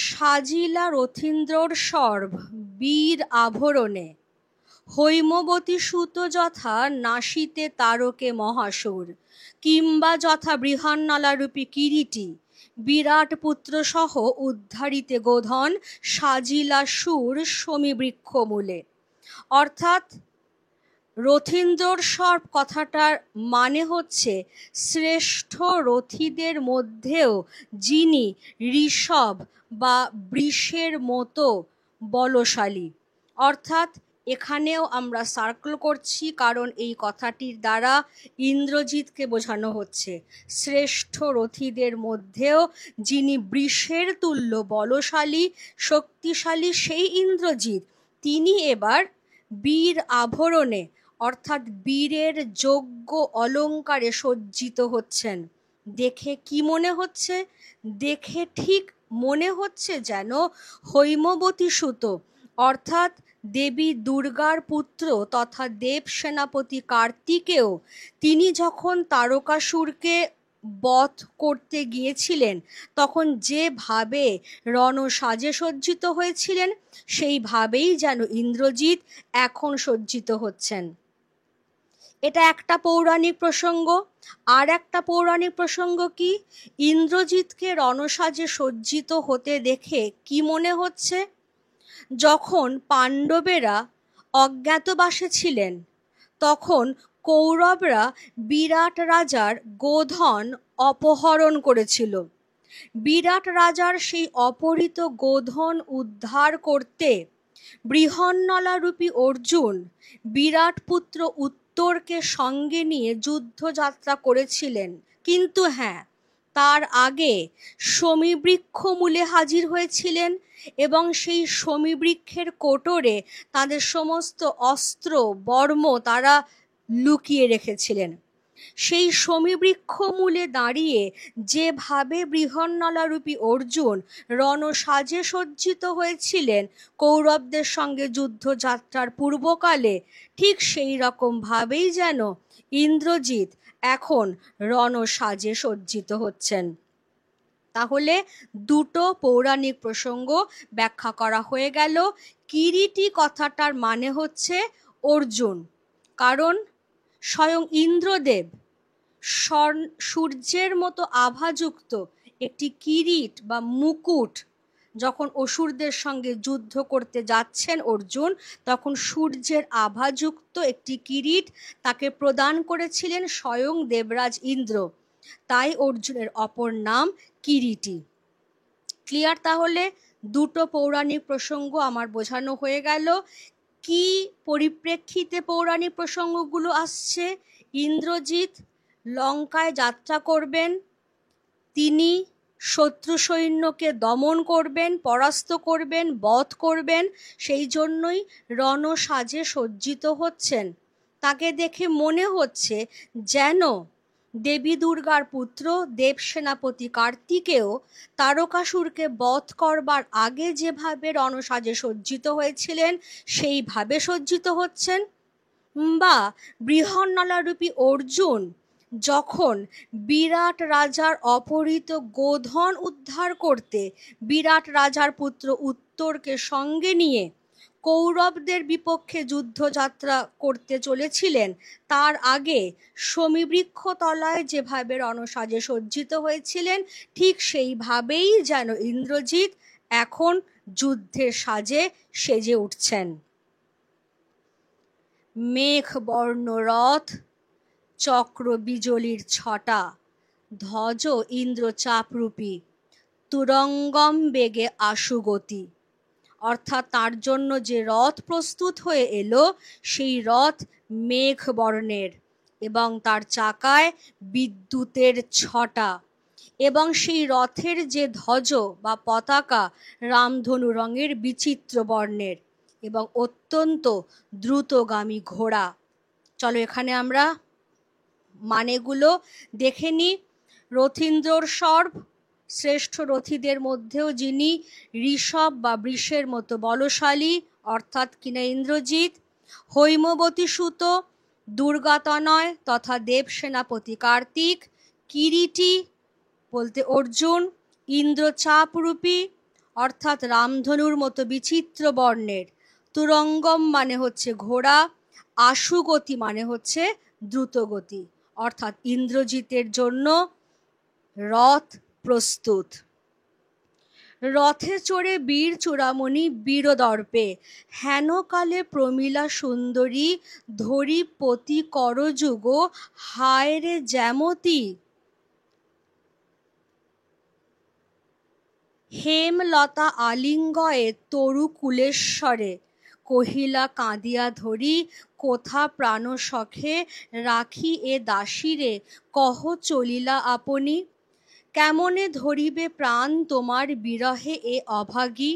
সাজিলা রথীন্দ্রর সর্ব বীর আভরণে, হৈমবতী সুত যথা নাসিতে তারকে মহাসুর, কিংবা যথা বৃহন্নলারূপী কিরীটি, বিরাট পুত্র সহ উদ্ধারিতে গোধন, সাজিলা সুর সমীবৃক্ষ মূলে। অর্থাৎ রথীন্দ্রর সর্প কথাটার মানে হচ্ছে শ্রেষ্ঠ রথীদের মধ্যেও যিনি ঋষভ বা বৃষের মতো বলশালী। অর্থাৎ এখানেও আমরা সার্কেল করছি, কারণ এই কথাটির দ্বারা ইন্দ্রজিৎকে বোঝানো হচ্ছে। শ্রেষ্ঠ রথীদের মধ্যেও যিনি বৃষের তুল্য বলশালী, শক্তিশালী সেই ইন্দ্রজিৎ, তিনি এবার বীর আভরণে অর্থাৎ বীরের যোগ্য অলঙ্কারে সজ্জিত হচ্ছেন। দেখে কি মনে হচ্ছে? দেখে ঠিক মনে হচ্ছে যেন হৈমবতী সুত অর্থাৎ দেবী দুর্গার পুত্র তথা দেব সেনাপতি কার্তিকেয় তিনি যখন তারকাসুরকে বধ করতে গিয়েছিলেন তখন যেভাবে রণসাজে সজ্জিত হয়েছিলেন সেইভাবেই যেন ইন্দ্রজিৎ এখন সজ্জিত হচ্ছেন। এটা একটা পৌরাণিক প্রসঙ্গ। আর একটা পৌরাণিক প্রসঙ্গ কি? ইন্দ্রজিৎকে রণসাজে সজ্জিত হতে দেখে কি মনে হচ্ছে? যখন পাণ্ডবেরা অজ্ঞাতবাসে ছিলেন তখন কৌরবরা বিরাট রাজার গোধন অপহরণ করেছিল। বিরাট রাজার সেই অপহৃত গোধন উদ্ধার করতে বৃহন্নলারূপী অর্জুন বিরাট পুত্র উত্তরকে সঙ্গে নিয়ে যুদ্ধযাত্রা করেছিলেন। কিন্তু হ্যাঁ, তার আগে শমীবৃক্ষ মূলে হাজির হয়েছিলেন এবং সেই শমীবৃক্ষের কোটরে তাদের সমস্ত অস্ত্র বর্ম তারা লুকিয়ে রেখেছিলেন। সেই শমীবৃক্ষ মূলে দাঁড়িয়ে যেভাবে বৃহন্নলারূপী অর্জুন রণসাজে সজ্জিত হয়েছিলেন কৌরবদের সঙ্গে যুদ্ধযাত্রার পূর্বকালে, ঠিক সেই রকম ভাবেই যেন ইন্দ্রজিৎ এখন রণসাজে সজ্জিত হচ্ছেন। তাহলে দুটো পৌরাণিক প্রসঙ্গ ব্যাখ্যা করা হয়ে গেল। কিরীটি কথাটার মানে হচ্ছে অর্জুন, কারণ স্বয়ং ইন্দ্রদেব সূর্যের মতো আভাযুক্ত একটি কিরীট বা মুকুট যখন অসুরদের সঙ্গে যুদ্ধ করতে যাচ্ছেন অর্জুন, তখন সূর্যের আভাযুক্ত একটি কিরীট তাকে প্রদান করেছিলেন স্বয়ং দেবরাজ ইন্দ্র। তাই অর্জুনের অপর নাম কিরীটি। ক্লিয়ার? তাহলে দুটো পৌরাণিক প্রসঙ্গ আমার বোঝানো হয়ে গেল। কি পরিপ্রেক্ষিতে পৌরাণিক প্রসঙ্গগুলো আসছে? ইন্দ্রজিৎ লঙ্কায় যাত্রা করবেন, তিনি শত্রু সৈন্যকে দমন করবেন, পরাস্ত করবেন, বধ করবেন, সেই জন্যই রণসাজে সজ্জিত হচ্ছেন। তাকে দেখে মনে হচ্ছে যেন দেবী দুর্গার পুত্র দেব সেনাপতি কার্তিকেয় তারকাসুরকে বধ করবার আগে যেভাবে রণসাজে সজ্জিত হয়েছিলেন সেইভাবে সজ্জিত হচ্ছেন, বা বৃহন্নলারূপী অর্জুন যখন বিরাট রাজার অপহৃত গোধন উদ্ধার করতে বিরাট রাজার পুত্র উত্তরকে সঙ্গে নিয়ে কৌরবদের বিপক্ষে যুদ্ধযাত্রা করতে চলেছিলেন, তার আগে শমীবৃক্ষ তলায় যেভাবে রণসাজে সজ্জিত হয়েছিলেন ঠিক সেইভাবেই যেন ইন্দ্রজিৎ এখন যুদ্ধের সাজে সেজে উঠছেন। মেঘ বর্ণ রথ, চক্র বিজলির ছটা, ধ্বজ ইন্দ্র চাপরূপী, তুরঙ্গম বেগে আশুগতি। অর্থাৎ তার জন্য যে রথ প্রস্তুত হয়ে এলো সেই রথ মেঘ বর্ণের এবং তার চাকায় বিদ্যুতের ছটা, এবং সেই রথের যে ধ্বজ বা পতাকা রামধনু রঙের বিচিত্র বর্ণের এবং অত্যন্ত দ্রুতগামী ঘোড়া। চলো এখানে আমরা মানেগুলো দেখে নিই। রথীন্দ্রর সর্ব, শ্রেষ্ঠ রথীদের মধ্যেও যিনি ঋষভ বা বৃষের মতো বলশালী অর্থাৎ কিনা ইন্দ্রজিৎ। হৈমবতী সুত, দুর্গাতনয় তথা দেব সেনাপতি কার্তিক। কিরীটি বলতে অর্জুন। ইন্দ্র চাপরূপী অর্থাৎ রামধনুর মতো বিচিত্র বর্ণের। তুরঙ্গম মানে হচ্ছে ঘোড়া। আশুগতি মানে হচ্ছে দ্রুতগতি, অর্থাৎ ইন্দ্রজিতের জন্য রথ প্রস্তুত। রথে চড়ে বীর চূড়ামণি বীরদর্পে, হেন কালে প্রমীলা সুন্দরী, ধরি পতি করযুগ, হায় রে জ্যামতি। হেমলতা আলিঙ্গয়ে তরু কুলেশ্বরে, কহিলা কাঁদিয়া ধরি, কোথা প্রাণ সখে রাখি এ দাসীরে, কহ চলিলা আপনি। কেমনে ধরিবে প্রাণ তোমার বিরহে এ অভাগী।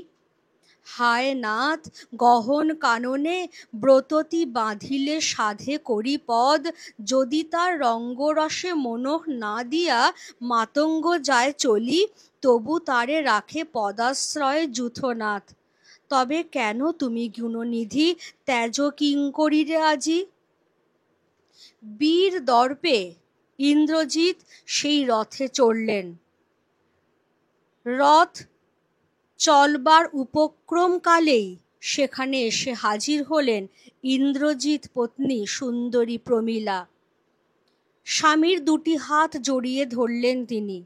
হায় নাথ গহন কাননে ব্রততী বাঁধিলে সাধে করি পদ, যদি তার রঙ্গরসে মনোহ না দিয়া মাতঙ্গ যায় চলি, তবু তারে রাখে পদাশ্রয়ে যূথনাথ। তবে কেন তুমি গুণনিধি ত্যাজ কিঙ্করীরে আজি। বীর দর্পে ইন্দ্রজিৎ সেই রথে চড়লেন। রথ চলবার উপক্রমকালেই সেখানে এসে হাজির হলেন ইন্দ্রজিৎ পত্নী সুন্দরী প্রমীলা। স্বামীর দুটি হাত জড়িয়ে ধরলেন তিনি।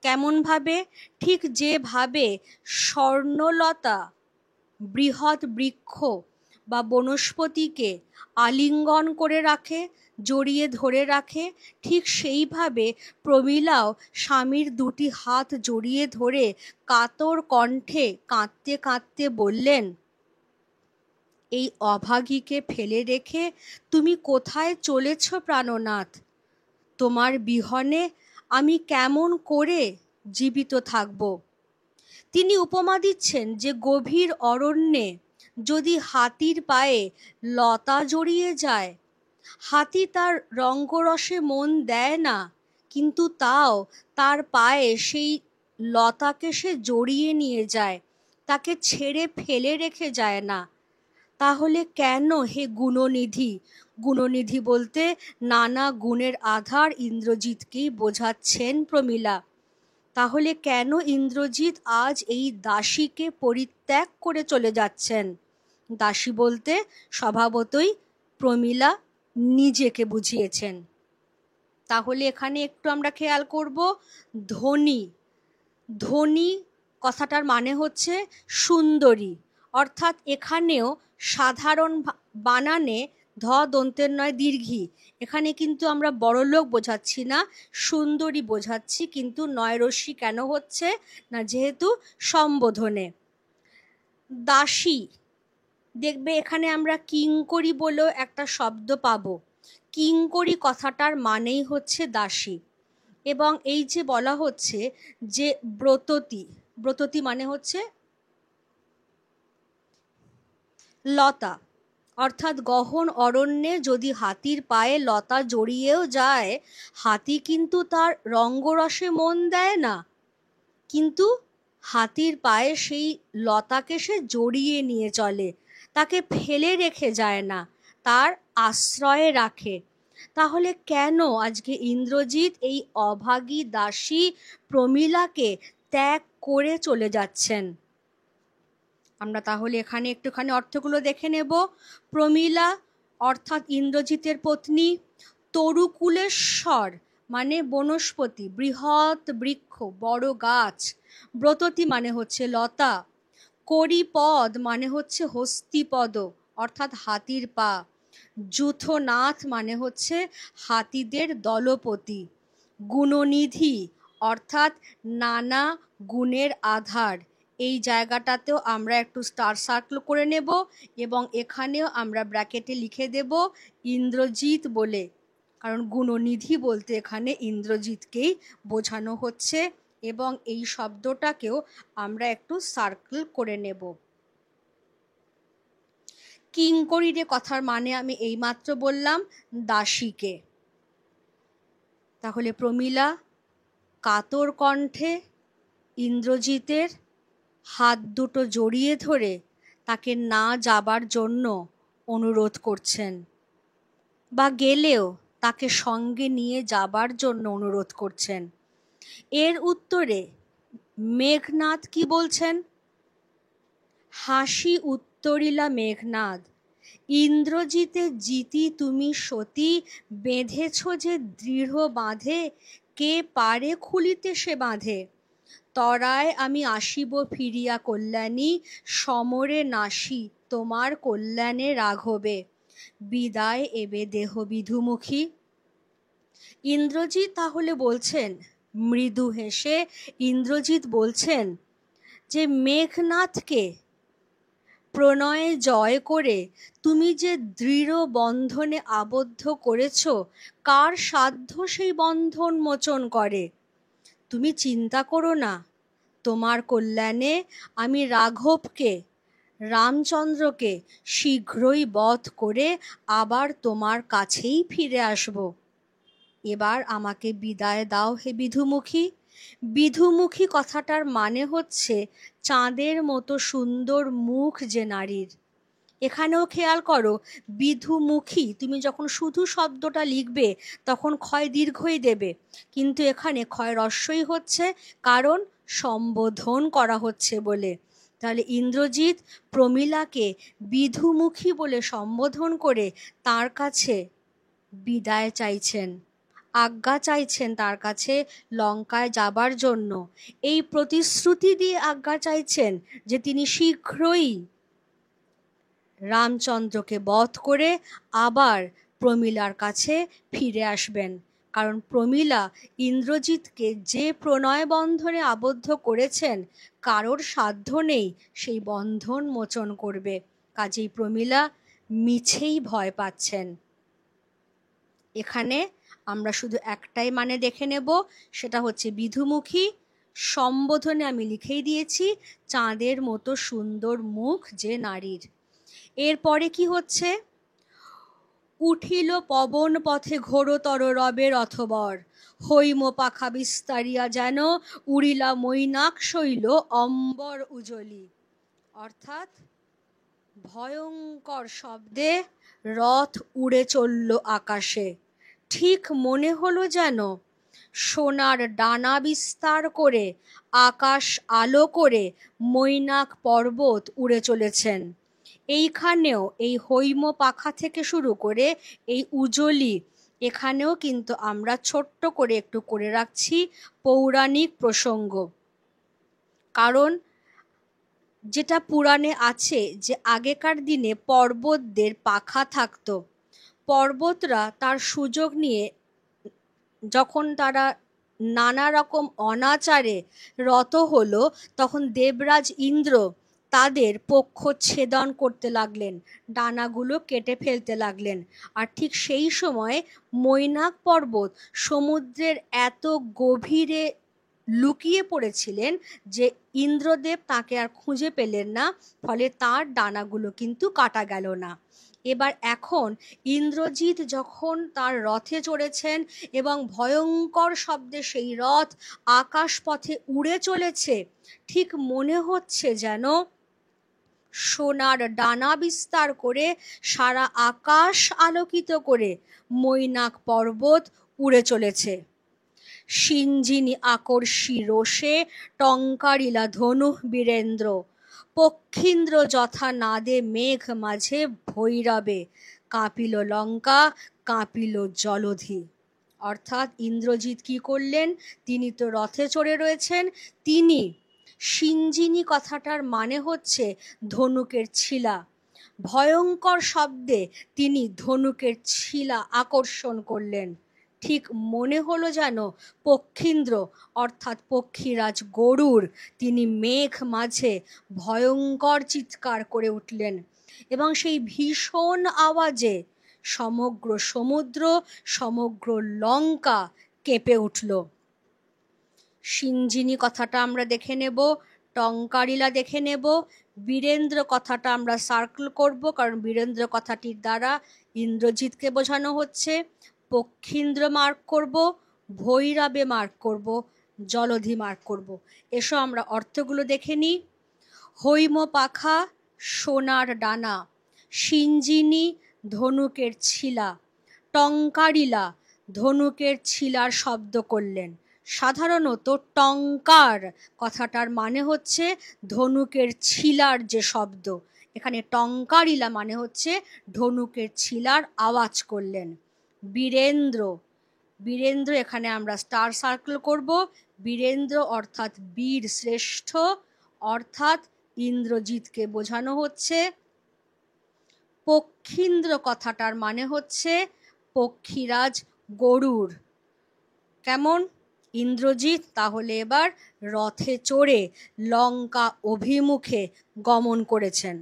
কেমন ভাবে? ঠিক যেভাবে স্বর্ণলতা বৃহৎ বৃক্ষ বা বনস্পতিকে আলিঙ্গন করে রাখে, জড়িয়ে ধরে রাখে, ঠিক সেইভাবে প্রমীলাও স্বামীর দুটি হাত জড়িয়ে ধরে কাতর কণ্ঠে কাঁদতে কাঁদতে বললেন, এই অভাগীকে ফেলে রেখে তুমি কোথায় চলেছ প্রাণনাথ? তোমার বিহনে আমি কেমন করে জীবিত থাকব? তিনি উপমা দিচ্ছেন যে গভীর অরণ্যে যদি হাতির পায়ে লতা জড়িয়ে যায়, হাতি তার রঙ্গরসে মন দেয় না, কিন্তু তাও তার পায়ে সেই লতাকে সে জড়িয়ে নিয়ে যায়, তাকে ছেড়ে ফেলে রেখে যায় না। তাহলে কেন হে গুণনিধি, গুণনিধি বলতে নানা গুণের আধার ইন্দ্রজিৎকেই বোঝাচ্ছেন প্রমীলা, তাহলে কেন ইন্দ্রজিৎ আজ এই দাসীকে পরিত্যাগ করে চলে যাচ্ছেন? দাসী বলতে স্বভাবতই প্রমীলা নিজেকে বুঝিয়েছেন। তাহলে এখানে একটু আমরা খেয়াল করব, ধনী। ধনী কথাটার মানে হচ্ছে সুন্দরী, অর্থাৎ এখানেও সাধারণ বানানে ধ দন্তের নয় দীর্ঘী, এখানে কিন্তু আমরা বড়লোক বোঝাচ্ছি না, সুন্দরী বোঝাচ্ছি। কিন্তু নয় রশ্মি কেন হচ্ছে না, যেহেতু সম্বোধনে। দাসী, দেখবে এখানে আমরা কিঙ্করী বলেও একটা শব্দ পাবো। কিঙ্করী কথাটার মানেই হচ্ছে দাসী। এবং এই যে বলা হচ্ছে যে ব্রততী, ব্রততী মানে হচ্ছে লতা, অর্থাৎ গহন অরণ্যে যদি হাতির পায়ে লতা জড়িয়েও যায়, হাতি কিন্তু তার রঙ্গরসে মন দেয় না, কিন্তু হাতির পায়ে সেই লতাকে সে জড়িয়ে নিয়ে চলে, তাকে ফেলে রেখে যায় না, তার আশ্রয়ে রাখে। তাহলে কেন আজকে ইন্দ্রজিৎ এই অভাগী দাসী প্রমীলাকে ত্যাগ করে চলে যাচ্ছেন? আমরা তাহলে এখানে একটুখানি অর্থগুলো দেখে নেব। প্রমীলা অর্থাৎ ইন্দ্রজিতের পত্নী, তরুকুলেশ্বর মানে বনস্পতি, বৃহৎ বৃক্ষ, বড় গাছ। ব্রততী মানে হচ্ছে লতা। করিপদ মানে হচ্ছে হস্তিপদ, অর্থাৎ হাতির পা। যূথনাথ মানে হচ্ছে হাতিদের দলপতি। গুণনিধি অর্থাৎ নানা গুণের আধার। এই জায়গাটাতেও আমরা একটু স্টার সার্কেল করে নেব এবং এখানেও আমরা ব্র্যাকেটে লিখে দেব ইন্দ্রজিৎ বলে, কারণ গুণনিধি বলতে এখানে ইন্দ্রজিৎকেই বোঝানো হচ্ছে। এবং এই শব্দটাকেও আমরা একটু সার্কেল করে নেব। কিঙ্করীরে কথার মানে আমি এইমাত্র বললাম, দাসীকে। তাহলে প্রমীলা কাতর কণ্ঠে ইন্দ্রজিতের হাত দুটো জড়িয়ে ধরে তাকে না যাবার জন্য অনুরোধ করছেন, বা গেলেও তাকে সঙ্গে নিয়ে যাবার জন্য অনুরোধ করছেন। এর উত্তরে মেঘনাদ কি বলছেন? হাসি উত্তরিলা মেঘনাদ, ইন্দ্রজিতে জিতি তুমি সতী, বেঁধেছ যে দৃঢ় বাঁধে, কে পারে খুলিতে সে বাঁধে। তরায় আমি আসিব ফিরিয়া কল্যাণী, সমরে নাসি তোমার কল্যাণে রাঘবে, বিদায় এবে দেহ বিধুমুখী। ইন্দ্রজিৎ তাহলে বলছেন, মৃদু হেসে ইন্দ্রজিৎ বলছেন যে মেঘনাথকে প্রণয়ে জয় করে তুমি যে দৃঢ় বন্ধনে আবদ্ধ করেছ, কার সাধ্য সেই বন্ধন মোচন করে? তুমি চিন্তা করো না, তোমার কল্যাণে আমি রাঘবকে, রামচন্দ্রকে শীঘ্রই বধ করে আবার তোমার কাছেই ফিরে আসব। এবার আমাকে বিদায় দাও হে বিধুমুখী। বিধুমুখী কথাটার মানে হচ্ছে চাঁদের মতো সুন্দর মুখ যে নারীর। এখানেও খেয়াল করো, বিধুমুখী তুমি যখন শুধু শব্দটা লিখবে তখন ক্ষয় দীর্ঘই দেবে, কিন্তু এখানে ক্ষয় রস্যই হচ্ছে, কারণ সম্বোধন করা হচ্ছে বলে। তাহলে ইন্দ্রজিৎ প্রমীলাকে বিধুমুখী বলে সম্বোধন করে তার কাছে বিদায় চাইছেন, আজ্ঞা চাইছেন তার কাছে লঙ্কায় যাবার জন্য। এই প্রতিশ্রুতি দিয়ে আজ্ঞা চাইছেন যে তিনি শীঘ্রই রামচন্দ্রকে বধ করে আবার প্রমীলার কাছে ফিরে আসবেন। কারণ প্রমীলা ইন্দ্রজিৎকে যে প্রণয় বন্ধনে আবদ্ধ করেছেন, কারোর সাধ্য নেই সেই বন্ধন মোচন করবে। কাজেই প্রমীলা মিছেই ভয় পাচ্ছেন। এখানে আমরা শুধু একটাই মানে দেখে নেব, সেটা হচ্ছে বিধুমুখী। সম্বোধনে আমি লিখেই দিয়েছি, চাঁদের মতো সুন্দর মুখ যে নারীর। এরপরে কি হচ্ছে? উঠিল পবন পথে ঘোরতর রবের অথবর, হৈম পাখা বিস্তারিয়া যেন উড়িলা মৈনাক শৈল অম্বর উজলি। অর্থাৎ ভয়ঙ্কর শব্দে রথ উড়ে চলল আকাশে। ঠিক মনে হলো যেন সোনার ডানা বিস্তার করে আকাশ আলো করে মৈনাক পর্বত উড়ে চলেছেন। এইখানেও এই হৈম পাখা থেকে শুরু করে এই উজলি, এখানেও কিন্তু আমরা ছোট্ট করে একটু করে রাখছি পৌরাণিক প্রসঙ্গ। কারণ যেটা পুরাণে আছে যে আগেকার দিনে পর্বতদের পাখা থাকতো, পর্বতরা তার সুযোগ নিয়ে যখন তারা নানা রকম অনাচারে রত হলো, তখন দেবরাজ ইন্দ্র তাদের পক্ষ ছেদন করতে লাগলেন, ডানাগুলো কেটে ফেলতে লাগলেন। আর ঠিক সেই সময় মৈনাক পর্বত সমুদ্রের এত গভীরে লুকিয়ে পড়েছিলেন যে ইন্দ্রদেব তাকে আর খুঁজে পেলেন না, ফলে তার ডানাগুলো কিন্তু কাটা গেল না। এবার এখন ইন্দ্রজিৎ যখন তার রথে চড়েছেন এবং ভয়ঙ্কর শব্দে সেই রথ আকাশ পথে উড়ে চলেছে, ঠিক মনে হচ্ছে যেন সোনার ডানা বিস্তার করে সারা আকাশ আলোকিত করে মৈনাক পর্বত উড়ে চলেছে। সিঞ্জিনী আকর্ষী রোষে টঙ্কারিলা ধনু বীরেন্দ্র, পক্ষীন্দ্র যথা নাদে মেঘ মাঝে ভৈরবে, কাঁপিল লঙ্কা কাঁপিল জলধি। অর্থাৎ ইন্দ্রজিৎ কি করলেন? তিনি তো রথে চড়ে রয়েছেন, তিনি সিঞ্জিনী কথাটার মানে হচ্ছে ধনুকের ছিলা। ভয়ঙ্কর শব্দে তিনি ধনুকের ছিলা আকর্ষণ করলেন। ঠিক মনে হলো যেন পক্ষীন্দ্র অর্থাৎ পক্ষীরাজ গরুড়, তিনি মেঘ মাঝে ভয়ঙ্কর চিৎকার করে উঠলেন এবং সেই ভীষণ আওয়াজে সমগ্র সমুদ্র, সমগ্র লঙ্কা কেঁপে উঠল। সিঞ্জিনী কথাটা আমরা দেখে নেব, টঙ্কারিলা দেখে নেব, বীরেন্দ্র কথাটা আমরা সার্কেল করব, কারণ বীরেন্দ্র কথাটির দ্বারা ইন্দ্রজিৎকে বোঝানো হচ্ছে। পক্ষীন্দ্র মার্ক করব, ভৈরবে মার্ক করব, জলধি মার্ক করব। এসো আমরা অর্থগুলো দেখে নিই। হৈম পাখা সোনার ডানা, সিঞ্জিনী ধনুকের ছিলা, টঙ্কারিলা ধনুকের ছিলার শব্দ করলেন। সাধারণত টঙ্কার কথাটার মানে হচ্ছে ধনুকের ছিলার যে শব্দ, এখানে টঙ্কারিলা মানে হচ্ছে ধনুকের ছিলার আওয়াজ করলেন। বীরেন্দ্র, বীরেন্দ্র এখানে আমরা স্টার সার্কেল করব। বীরেন্দ্র অর্থাৎ বীর শ্রেষ্ঠ, অর্থাৎ ইন্দ্রজিৎকে বোঝানো হচ্ছে। পক্ষীন্দ্র কথাটার মানে হচ্ছে পক্ষীরাজ গরুড়। কেমন? ইন্দ্রজিৎ তাহলে এবার রথে চড়ে লঙ্কা অভিমুখে গমন করেছেন।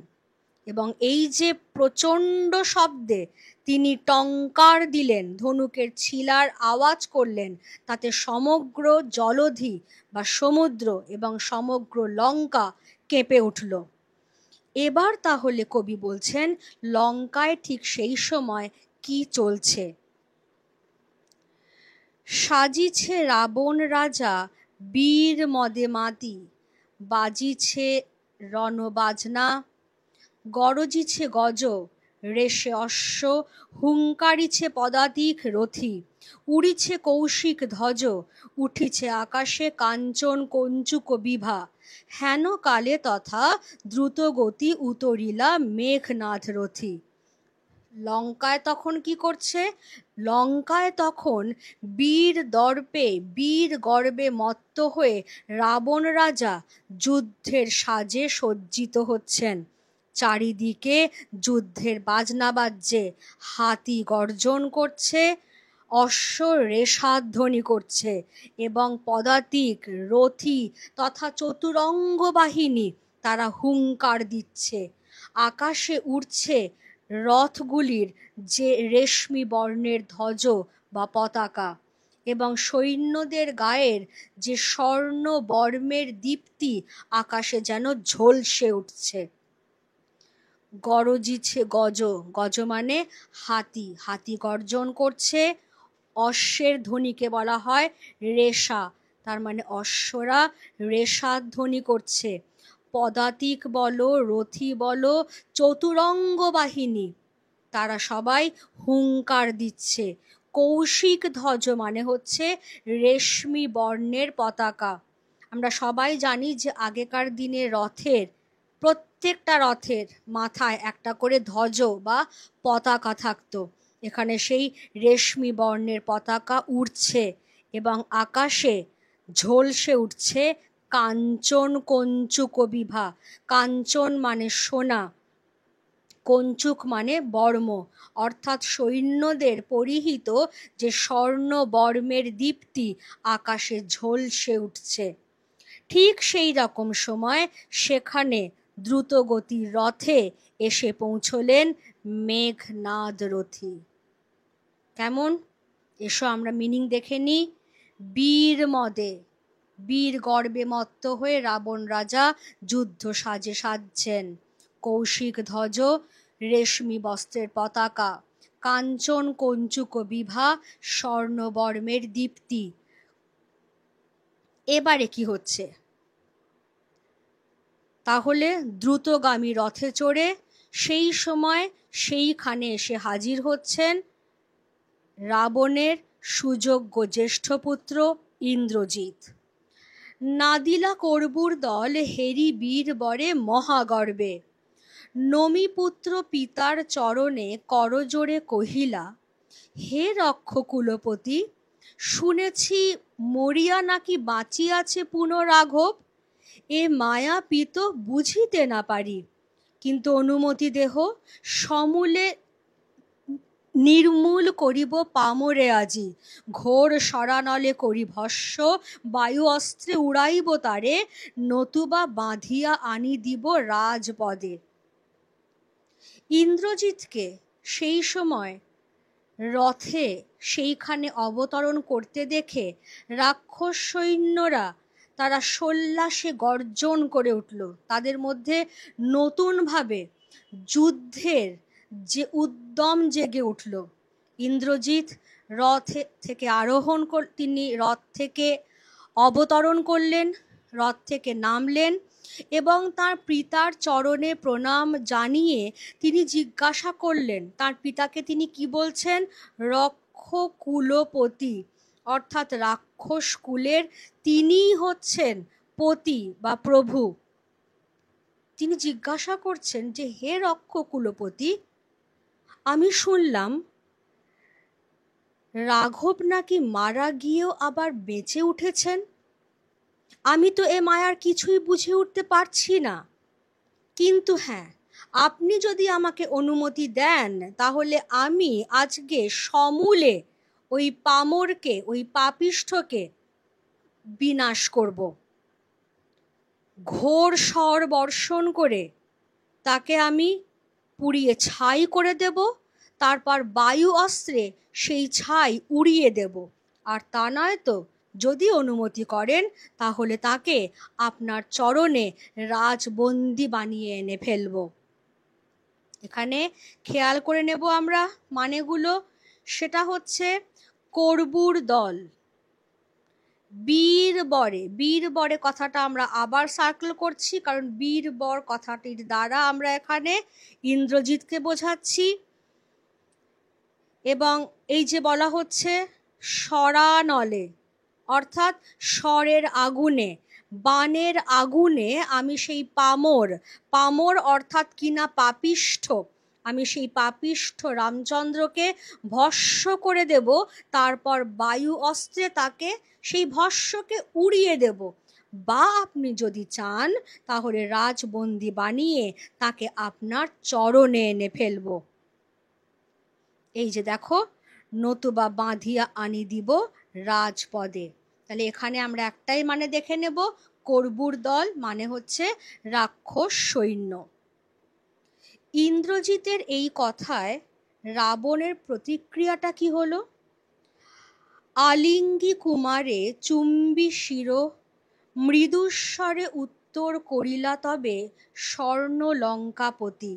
এবং এই যে প্রচণ্ড শব্দে তিনি টঙ্কার দিলেন, ধনুকের ছিলার আওয়াজ করলেন, তাতে সমগ্র জলধি বা সমুদ্র এবং সমগ্র লঙ্কা কেঁপে উঠল। এবার তাহলে কবি বলছেন লঙ্কায় ঠিক সেই সময় কি চলছে। সাজিছে রাবণ রাজা বীর মদে মাতি, বাজিছে রণবাজনা, গরজিছে গজ রেশে অশ্ব, হুঙ্কারিছে পদাতিক রথী, উড়িছে কৌশিক ধ্বজ, উঠিছে আকাশে কাঞ্চন কঞ্চুক বিভা, হেন কালে তথা দ্রুতগতি উতরিলা মেঘনাথ রথী। লঙ্কায় তখন কি করছে? লঙ্কায় তখন বীর দর্পে বীর গর্বে মত্ত হয়ে রাবণ রাজা যুদ্ধের সাজে সজ্জিত হচ্ছেন। চারিদিকে যুদ্ধের বাজনা বাজছে, হাতি গর্জন করছে, অশ্ব রেশাধ্বনি করছে এবং পদাতিক রথী তথা চতুরঙ্গ বাহিনী তারা হুঙ্কার দিচ্ছে। আকাশে উড়ছে রথগুলির যে রেশমি বর্ণের ধ্বজ বা পতাকা এবং সৈন্যদের গায়ের যে স্বর্ণ বর্মের দীপ্তি আকাশে যেন ঝলসে উঠছে। গরজিছে গজ, গজ মানে হাতি, হাতি গর্জন করছে। অশ্বের ধ্বনিকে বলা হয় রেশা, তার মানে অশ্বরা রেশাধ্বনি করছে। পদাতিক বলো, রথী বলো, চতুরঙ্গ বাহিনী তারা সবাই হুঙ্কার দিচ্ছে। কৌশিক ধ্বজ মানে হচ্ছে রেশমি বর্ণের পতাকা। আমরা সবাই জানি যে আগেকার দিনে রথের প্রত্যেকটা রথের মাথায় একটা করে ধ্বজ বা পতাকা থাকতো। এখানে সেই রেশমি বর্ণের পতাকা উড়ছে এবং আকাশে ঝলসে উঠছে কাঞ্চন কঞ্চুক বিভা। কাঞ্চন মানে সোনা, কঞ্চুক মানে বর্ম, অর্থাৎ সৈন্যদের পরিহিত যে স্বর্ণ বর্মের দীপ্তি আকাশে ঝলসে উঠছে। ঠিক সেই রকম সময় সেখানে দ্রুতগতির রথে এসে পৌঁছলেন মেঘনাদ রথী। কেমন? এসো আমরা মিনিং দেখে নিই। বীর মদে, বীর গর্বে মত্ত হয়ে রাবণ রাজা যুদ্ধ সাজে সাজছেন। কৌশিক ধ্বজ, রেশমি বস্ত্রের পতাকা, কাঞ্চন কঞ্চুক বিভা, স্বর্ণবর্মের দীপ্তি। এবারে কি হচ্ছে? তাহলে দ্রুতগামী রথে চড়ে সেই সময় সেইখানে এসে হাজির হচ্ছেন রাবণের সুযোগ্য জ্যেষ্ঠ পুত্র ইন্দ্রজিৎ। নাদিলা করবুর দল হেরি বীর বরে মহাগর্বে, নমিপুত্র পিতার চরণে করজোড়ে কহিলা, হে রক্ষ কুলপতি, শুনেছি মরিয়া নাকি বাঁচিয়াছে পুনরাঘব, এ মায়া পিত বুঝিতে না পারি, কিন্তু অনুমতি দেহ সমূলে নির্মূল করিব পামরে আজি, ঘোর সরানলে করি ভস্য, বায়ু অস্ত্রে উড়াইব তারে, নতুবা বাঁধিয়া আনি দিব রাজপদে। ইন্দ্রজিৎকে সেই সময় রথে সেইখানে অবতরণ করতে দেখে রাক্ষস সৈন্যরা তারা সোল্লাসে গর্জন করে উঠল। তাদের মধ্যে নতুনভাবে যুদ্ধের যে উদ্যম জেগে উঠল। ইন্দ্রজিৎ রথ থেকে তিনি রথ থেকে অবতরণ করলেন, রথ থেকে নামলেন এবং তার পিতার চরণে প্রণাম জানিয়ে তিনি জিজ্ঞাসা করলেন, তার পিতাকে তিনি কি বলছেন? রক্ষ কুলপতি, অর্থাৎ রাক্ষস কুলের তিনিই হচ্ছেন পতি বা প্রভু। তিনি জিজ্ঞাসা করছেন যে হে রক্ষ কুলপতি, আমি শুনলাম রাঘব নাকি মারা গিয়েও আবার বেঁচে উঠেছেন। আমি তো এ মায়ার কিছুই বুঝে উঠতে পারছি না, কিন্তু হ্যাঁ, আপনি যদি আমাকে অনুমতি দেন তাহলে আমি আজকে সমূলে ওই পামরকে, ওই পাপিষ্ঠকে বিনাশ করব। ঘোর স্বর বর্ষণ করে তাকে আমি পুড়িয়ে ছাই করে দেব, তারপর বায়ু অস্ত্রে সেই ছাই উড়িয়ে দেব। আর তা নয় তো, যদি অনুমতি করেন তাহলে তাকে আপনার চরণে রাজবন্দি বানিয়ে এনে ফেলব। এখানে খেয়াল করে নেব আমরা মানেগুলো। সেটা হচ্ছে করবুর দল, বীরবরে। বীরবরে কথাটা আমরা আবার সার্কেল করছি, কারণ বীরবর কথাটির দ্বারা আমরা এখানে ইন্দ্রজিৎকে বোঝাচ্ছি। এবং এই যে বলা হচ্ছে শরানলে, অর্থাৎ স্বরের আগুনে, বাণের আগুনে আমি সেই পামর অর্থাৎ কিনা পাপিষ্ঠ, আমি সেই পাপিষ্ঠ রামচন্দ্রকে ভস্ম করে দেব। তারপর বায়ু অস্ত্রে তাকে, সেই ভস্মকে উড়িয়ে দেব। বা আপনি যদি চান তাহলে রাজবন্দি বানিয়ে তাকে আপনার চরণে এনে ফেলব। এই যে দেখো, নতুবা বাঁধিয়া আনি দিব রাজপদে। তাহলে এখানে আমরা একটাই মানে দেখে নেব, করবুর দল মানে হচ্ছে রাক্ষস সৈন্য। ইন্দ্রজিতের এই কথায় রাবণের প্রতিক্রিয়াটা কি হলো? আলিঙ্গি কুমারে চুম্বি শির মৃদুস্বরে উত্তর করিলা তবে স্বর্ণ লঙ্কাপতি।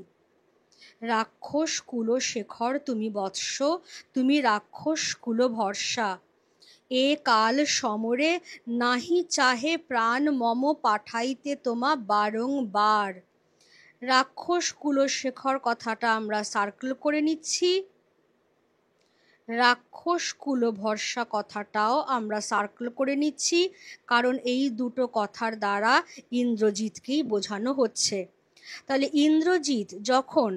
রাক্ষস কুল শেখর তুমি বৎস, তুমি রাক্ষস কুল ভরসা। এ কাল সমরে নাহি চাহে প্রাণ মম পাঠাইতে তোমা বারংবার। রাক্ষস কুল শেখর কথাটা আমরা সার্কেল করে নিচ্ছি, রাক্ষস কুল ভরসা কথাটাও আমরা সার্কেল করে নিচ্ছি, কারণ এই দুটো কথার দ্বারা ইন্দ্রজিৎকেই বোঝানো হচ্ছে। তাহলে ইন্দ্রজিৎ যখন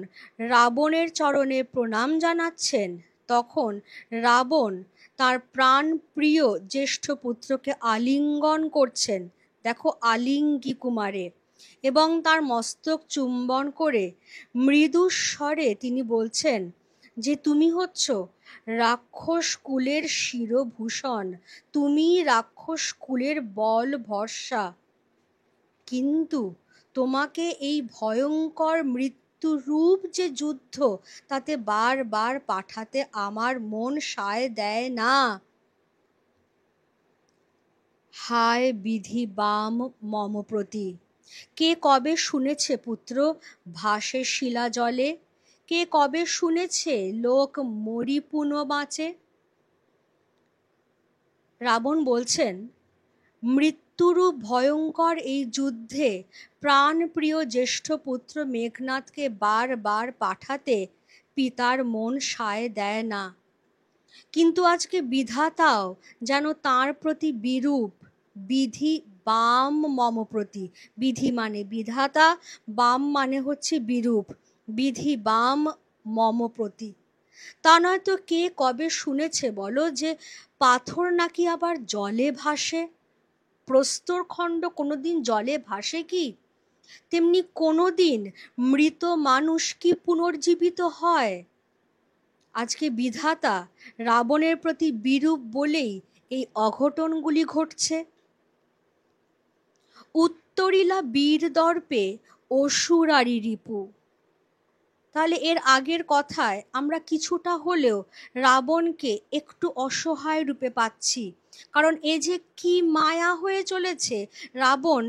রাবণের চরণে প্রণাম জানাচ্ছেন, তখন রাবণ তার প্রাণ প্রিয় জ্যেষ্ঠ পুত্রকে আলিঙ্গন করছেন। দেখো, আলিঙ্গি কুমারে, এবং তার মস্তক চুম্বন করে মৃদু স্বরে তিনি বলছেন যে তুমি হচ্ছ রাক্ষস কুলের শিরভূষণ, তুমি রাক্ষস কুলের বল ভরসা। কিন্তু তোমাকে এই ভয়ঙ্কর মৃত্যুরূপ যে যুদ্ধ, তাতে বারবার পাঠাতে আমার মন সায় দেয় না। হায় বিধি বাম মম প্রতি। কে কবে শুনেছে পুত্র ভাসে শিলা জলে? কে কবে শুনেছে লোক মরি পুন বাঁচে? রাবণ বলছেন, মৃত্যুরূপ ভয়ঙ্কর এই যুদ্ধে প্রাণপ্রিয় জ্যেষ্ঠ পুত্র মেঘনাদকে বারবার পাঠাতে পিতার মন সায় দেয় না। কিন্তু আজকে বিধাতাও যেন তাঁর প্রতি বিরূপ। বিধি বাম মম প্রতি, বিধি মানে বিধাতা, বাম মানে হচ্ছে বিরূপ। বিধি বাম মম প্রতি। তা নয়তো কে কবে শুনেছে বলো যে পাথর নাকি আবার জলে ভাসে? প্রস্তরখণ্ড কোনোদিন জলে ভাসে কি? তেমনি কোনোদিন মৃত মানুষ কি পুনর্জীবিত হয়? আজকে বিধাতা রাবণের প্রতি বিরূপ বলেই এই অঘটনগুলি ঘটছে। উত্তরিলা বীর দর্পে অসুরারি রিপু। তাহলে এর আগের কথায় আমরা কিছুটা হলেও রাবণকে একটু অসহায় রূপে পাচ্ছি, কারণ এ যে কি মায়া হয়ে চলেছে রাবণ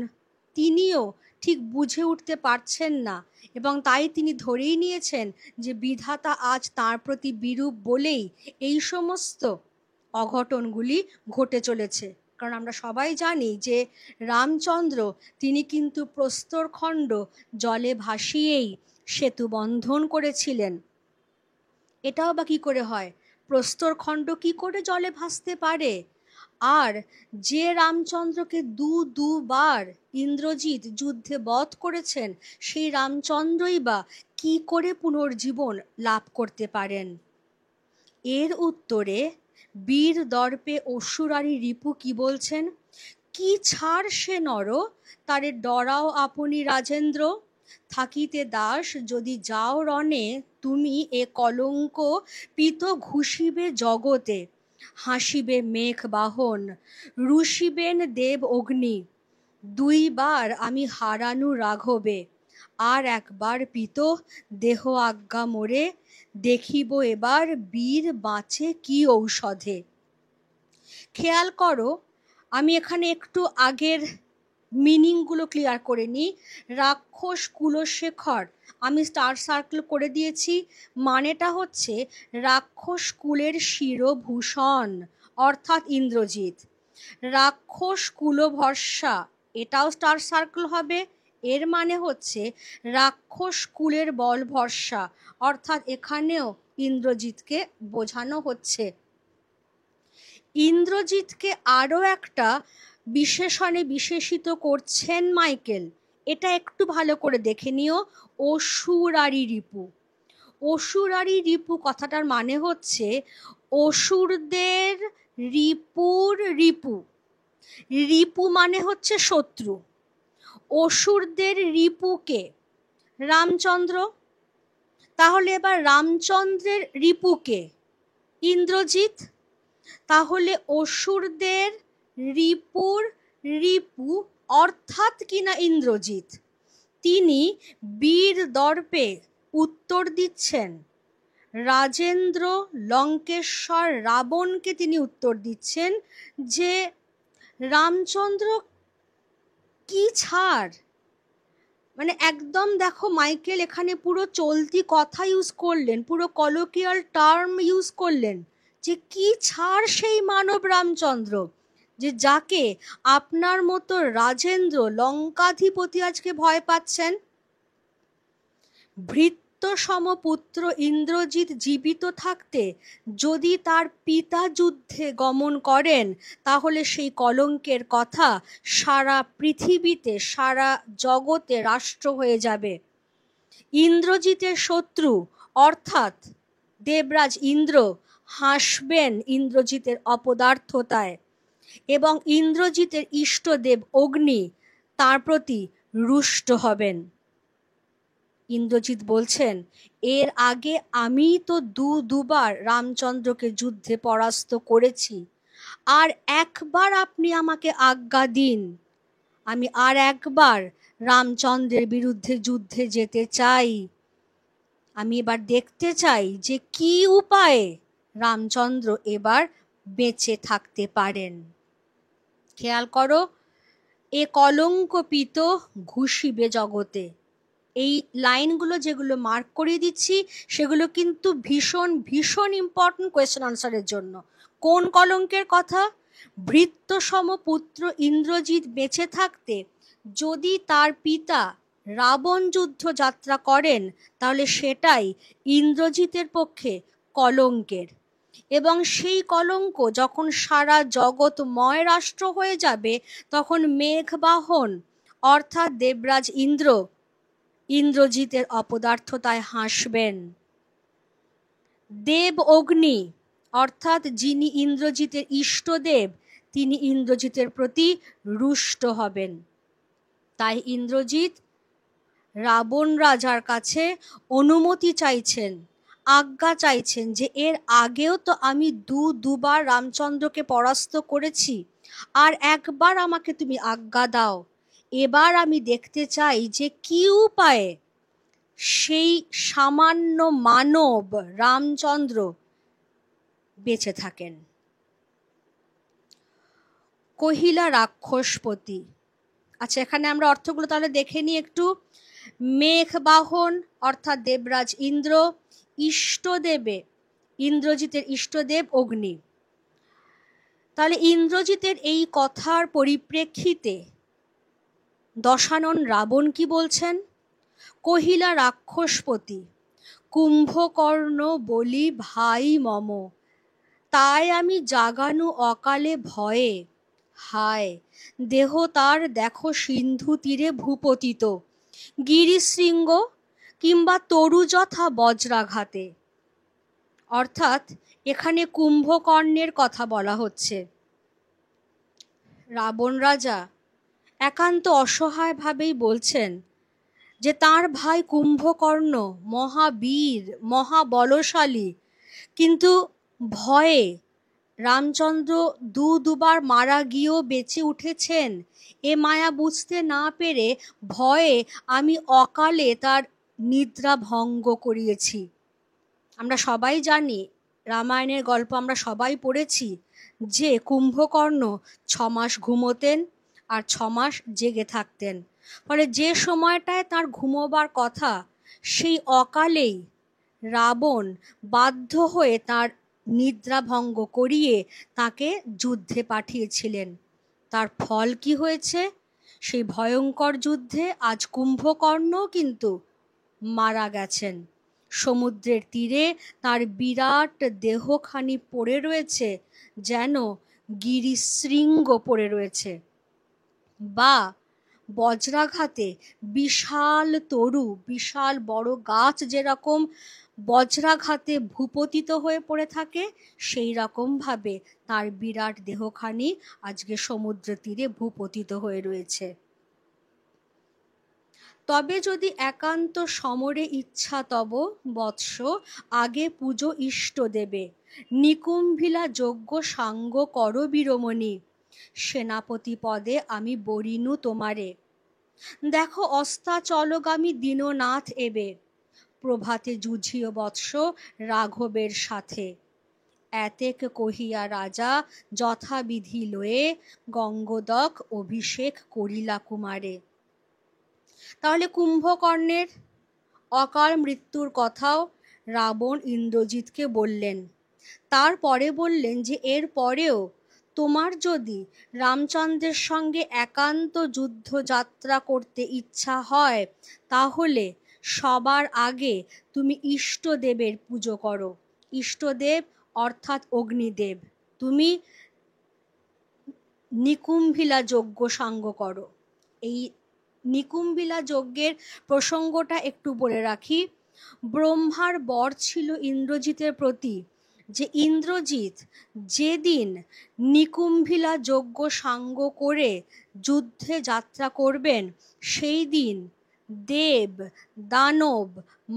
তিনিও ঠিক বুঝে উঠতে পারছেন না, এবং তাই তিনি ধরেই নিয়েছেন যে বিধাতা আজ তার প্রতি বিরূপ বলেই এই সমস্ত অঘটনগুলি ঘটে চলেছে। কারণ আমরা সবাই জানি যে রামচন্দ্র তিনি কিন্তু প্রস্তরখণ্ড জলে ভাসিয়েই সেতু বন্ধন করেছিলেন। এটাও বা কি করে হয়? প্রস্তরখণ্ড কি করে জলে ভাসতে পারে? আর যে রামচন্দ্রকে দুবার ইন্দ্রজিৎ যুদ্ধে বধ করেছেন, সেই রামচন্দ্রই বা কি করে পুনর্জীবন লাভ করতে পারেন? এর উত্তরে বীর দর্পে অসুরারি রিপু কি বলছেন? কি ছাড় সে নর, তারে ডরাও আপনি রাজেন্দ্র। থাকিতে দাস যদি যাও রণে, তুমি এ কলঙ্ক পিত ঘুষিবে জগতে। হাসিবে মেঘ বাহন, রুষিবেন দেব অগ্নি। দুইবার আমি হারানু রাঘবে, আর একবার পিত দেহ আজ্ঞা মোরে, দেখিব এবার বীর বাঁচে কি ঔষধে। খেয়াল করো, আমি এখানে একটু আগের মিনিংগুলো ক্লিয়ার করে নিই। রাক্ষস কুলশেখর আমি স্টার সার্কেল করে দিয়েছি, মানেটা হচ্ছে রাক্ষস কুলের শিরভূষণ অর্থাৎ ইন্দ্রজিৎ। রাক্ষস কুলভর্ষা এটাও স্টার সার্কেল হবে, এর মানে হচ্ছে রাক্ষস কুলের বল ভরসা অর্থাৎ এখানেও ইন্দ্রজিৎকে বোঝানো হচ্ছে। ইন্দ্রজিৎকে আরও একটা বিশেষণে বিশেষিত করছেন মাইকেল, এটা একটু ভালো করে দেখে নিও। অসুরারি রিপু। অসুরারি রিপু কথাটার মানে হচ্ছে অসুরদের রিপুর রিপু। রিপু মানে হচ্ছে শত্রু। অসুরদের রিপুকে রামচন্দ্র। তাহলে এবার রামচন্দ্রের রিপুকে ইন্দ্রজিৎ। তাহলে অসুরদের রিপুর রিপু অর্থাৎ কিনা ইন্দ্রজিৎ, তিনি বীর দর্পে উত্তর দিচ্ছেন। রাজেন্দ্র লঙ্কেশ্বর রাবণকে তিনি উত্তর দিচ্ছেন যে রামচন্দ্র কি ছাড়, মানে একদম দেখো মাইকেল এখানে পুরো চলতি কথা ইউজ করলেন, পুরো কলোকিয়াল টার্ম ইউজ করলেন যে কি ছাড় সেই মানব রামচন্দ্র, যে যাকে আপনার মতো রাজেন্দ্র লঙ্কাধিপতি আজকে ভয় পাচ্ছেন। ভৃত্য সমপুত্র ইন্দ্রজিৎ জীবিত থাকতে যদি তার পিতা যুদ্ধে গমন করেন, তাহলে সেই কলঙ্কের কথা সারা পৃথিবীতে সারা জগতে রাষ্ট্র হয়ে যাবে। ইন্দ্রজিতের শত্রু অর্থাৎ দেবরাজ ইন্দ্র হাসবেন ইন্দ্রজিতের অপদার্থতায়, এবং ইন্দ্রজিতের ইষ্টদেব অগ্নি তার প্রতি রুষ্ট হবেন। ইন্দ্রজিৎ বলছেন, এর আগে আমি তো দুবার রামচন্দ্রকে যুদ্ধে পরাস্ত করেছি, আর একবার আপনি আমাকে আজ্ঞা দিন, আমি আর একবার রামচন্দ্রের বিরুদ্ধে যুদ্ধে যেতে চাই। আমি এবার দেখতে চাই যে কি উপায়ে রামচন্দ্র এবার বেঁচে থাকতে পারেন। খেয়াল করো, এ কলঙ্কপিত ঘুষিবে জগতে। এই লাইনগুলো যেগুলো মার্ক করিয়ে দিচ্ছি সেগুলো কিন্তু ভীষণ ভীষণ ইম্পর্টেন্ট কোয়েশ্চেন আনসারের জন্য। কোন কলঙ্কের কথা? ভৃত্য সমপুত্র ইন্দ্রজিৎ বেঁচে থাকতে যদি তার পিতা রাবণ যুদ্ধ যাত্রা করেন, তাহলে সেটাই ইন্দ্রজিতের পক্ষে কলঙ্কের। এবং সেই কলঙ্ক যখন সারা জগৎময় রাষ্ট্র হয়ে যাবে, তখন মেঘবাহন অর্থাৎ দেবরাজ ইন্দ্র ইন্দ্রজিতের অপদার্থতায় হাসবেন। দেব অগ্নি অর্থাৎ যিনি ইন্দ্রজিতের ইষ্টদেব, তিনি ইন্দ্রজিতের প্রতি রুষ্ট হবেন। তাই ইন্দ্রজিৎ রাবণ রাজার কাছে অনুমতি চাইছেন, আজ্ঞা চাইছেন যে এর আগেও তো আমি দুবার রামচন্দ্রকে পরাস্ত করেছি, আর একবার আমাকে তুমি আজ্ঞা দাও। এবার আমি দেখতে চাই যে কি উপায়ে সেই সামান্য মানব রামচন্দ্র বেঁচে থাকেন। কহিলা রাক্ষসপতি। আচ্ছা, এখানে আমরা অর্থগুলো তাহলে দেখে নিই একটু। মেঘবাহন অর্থাৎ দেবরাজ ইন্দ্র, ইষ্টদেবে ইন্দ্রজিতের ইষ্টদেব অগ্নি। তাহলে ইন্দ্রজিতের এই কথার পরিপ্রেক্ষিতে দশানন রাবণ কি বলছেন? কহিলা রাক্ষসপতি, কুম্ভকর্ণ বলি ভাই মম, তাই আমি জাগানু অকালে ভয়ে, হায় দেহ তার দেখো সিন্ধু তীরে ভূপতিত, গিরিশৃঙ্গ কিংবা তরু যথা বজ্রাঘাতে। অর্থাৎ এখানে কুম্ভকর্ণের কথা বলা হচ্ছে। রাবণ রাজা একান্ত অসহায়ভাবেই বলছেন যে তার ভাই কুম্ভকর্ণ মহাবীর মহাবলশালী, কিন্তু ভয়ে রামচন্দ্র দুবার মারা গিয়েও বেঁচে উঠেছেন, এ মায়া বুঝতে না পেরে ভয়ে আমি অকালে তার নিদ্রা ভঙ্গ করিয়েছি। আমরা সবাই জানি, রামায়ণের গল্প আমরা সবাই পড়েছি, যে কুম্ভকর্ণ 6 মাস ঘুমোতেন আর 6 মাস জেগে থাকতেন। ফলে যে সময়টায় তার ঘুমোবার কথা, সেই অকালেই রাবণ বাধ্য হয়ে তার নিদ্রা ভঙ্গ করিয়ে তাকে যুদ্ধে পাঠিয়েছিলেন। তার ফল কি হয়েছে? সেই ভয়ঙ্কর যুদ্ধে আজ কুম্ভকর্ণ কিন্তু মারা গেছেন। সমুদ্রের তীরে তার বিরাট দেহখানি পড়ে রয়েছে, যেন গিরিশৃঙ্গ পড়ে রয়েছে, বা বজ্রাঘাতে বিশাল তরু, বিশাল বড় গাছ যেরকম বজ্রাঘাতে ভূপতিত হয়ে পড়ে থাকে, সেই রকম ভাবে তার বিরাট দেহখানি আজকে সমুদ্র তীরে ভূপতিত হয়ে রয়েছে। তবে যদি একান্ত সমরে ইচ্ছা তব বৎস, আগে পুজো ইষ্ট দেবে, নিকুম্ভিলা যজ্ঞ সাঙ্গ কর বীরমণি, সেনাপতি পদে আমি বরিনু তোমারে। দেখো অস্তাচলগামী দীননাথ এবে, প্রভাতে যুঝিও বৎস রাঘবের সাথে। এতেক কহিয়া রাজা যথাবিধি লয়ে, গঙ্গোদক অভিষেক করিলা কুমারে। তাহলে কুম্ভকর্ণের অকাল মৃত্যুর কথাও রাবণ ইন্দ্রজিৎকে বললেন। তারপরে বললেন যে এর পরেও তোমার যদি রামচন্দ্রের সঙ্গে একান্ত যুদ্ধযাত্রা করতে ইচ্ছা হয়, তাহলে সবার আগে তুমি ইষ্টদেবের পুজো করো। ইষ্টদেব অর্থাৎ অগ্নিদেব। তুমি নিকুম্ভিলা যজ্ঞ সাঙ্গ করো। এই নিকুম্ভিলা যজ্ঞের প্রসঙ্গটা একটু বলে রাখি। ব্রহ্মার বর ছিল ইন্দ্রজিতের প্রতি, যে ইন্দ্রজিৎ যেদিন নিকুম্ভিলা যজ্ঞ সাঙ্গ করে যুদ্ধে যাত্রা করবেন, সেই দিন দেব, দানব,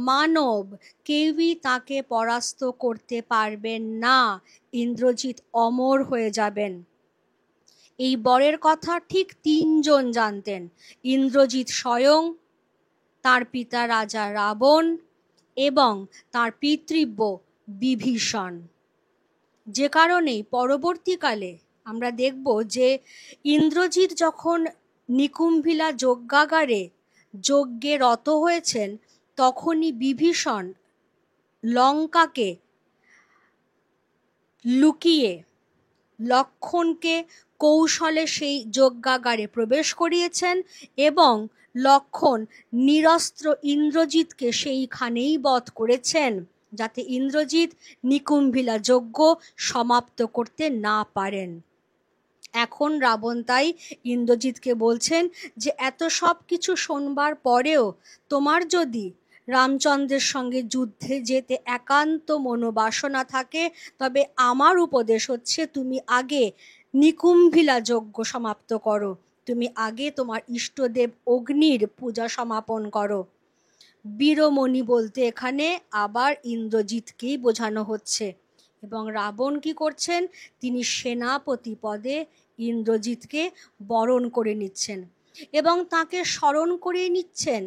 মানব কেউই তাকে পরাস্ত করতে পারবেন না। ইন্দ্রজিৎ অমর হয়ে যাবেন। এই বরের কথা ঠিক 3 জন জানতেন: ইন্দ্রজিৎ স্বয়ং, তার পিতা রাজা রাবণ এবং তার পিতৃব্য বিভীষণ। যে কারণেই পরবর্তীকালে আমরা দেখব যে ইন্দ্রজিৎ যখন নিকুম্ভিলা যজ্ঞাগারে যজ্ঞে রত হয়েছেন, তখনই বিভীষণ লঙ্কাকে লুকিয়ে লক্ষ্মণকে কৌশলে সেই যজ্ঞাগারে প্রবেশ করিয়েছেন, এবং লক্ষ্মণ নিরস্ত্র ইন্দ্রজিৎকে সেইখানেই বধ করেছেন, যাতে ইন্দ্রজিৎ নিকুম্ভিলা যজ্ঞ সমাপ্ত করতে না পারেন। এখন রাবণ তাই ইন্দ্রজিৎকে বলছেন যে এত সব কিছু শোনবার পরেও তোমার যদি রামচন্দ্রের সঙ্গে যুদ্ধে যেতে একান্ত মনোবাসনা থাকে, তবে আমার উপদেশ হচ্ছে তুমি আগে নিকুম্ভিলা যজ্ঞ সমাপ্ত করো। তুমি আগে তোমার ইষ্টদেব অগ্নির পূজা সমাপন করো। বীরমণি বলতে এখানে আবার ইন্দ্রজিৎকেই বোঝানো হচ্ছে। এবং রাবণ কি করছেন? তিনি সেনাপতি পদে ইন্দ্রজিৎকে বরণ করে নিচ্ছেন এবং তাকে স্মরণ করে নিচ্ছেন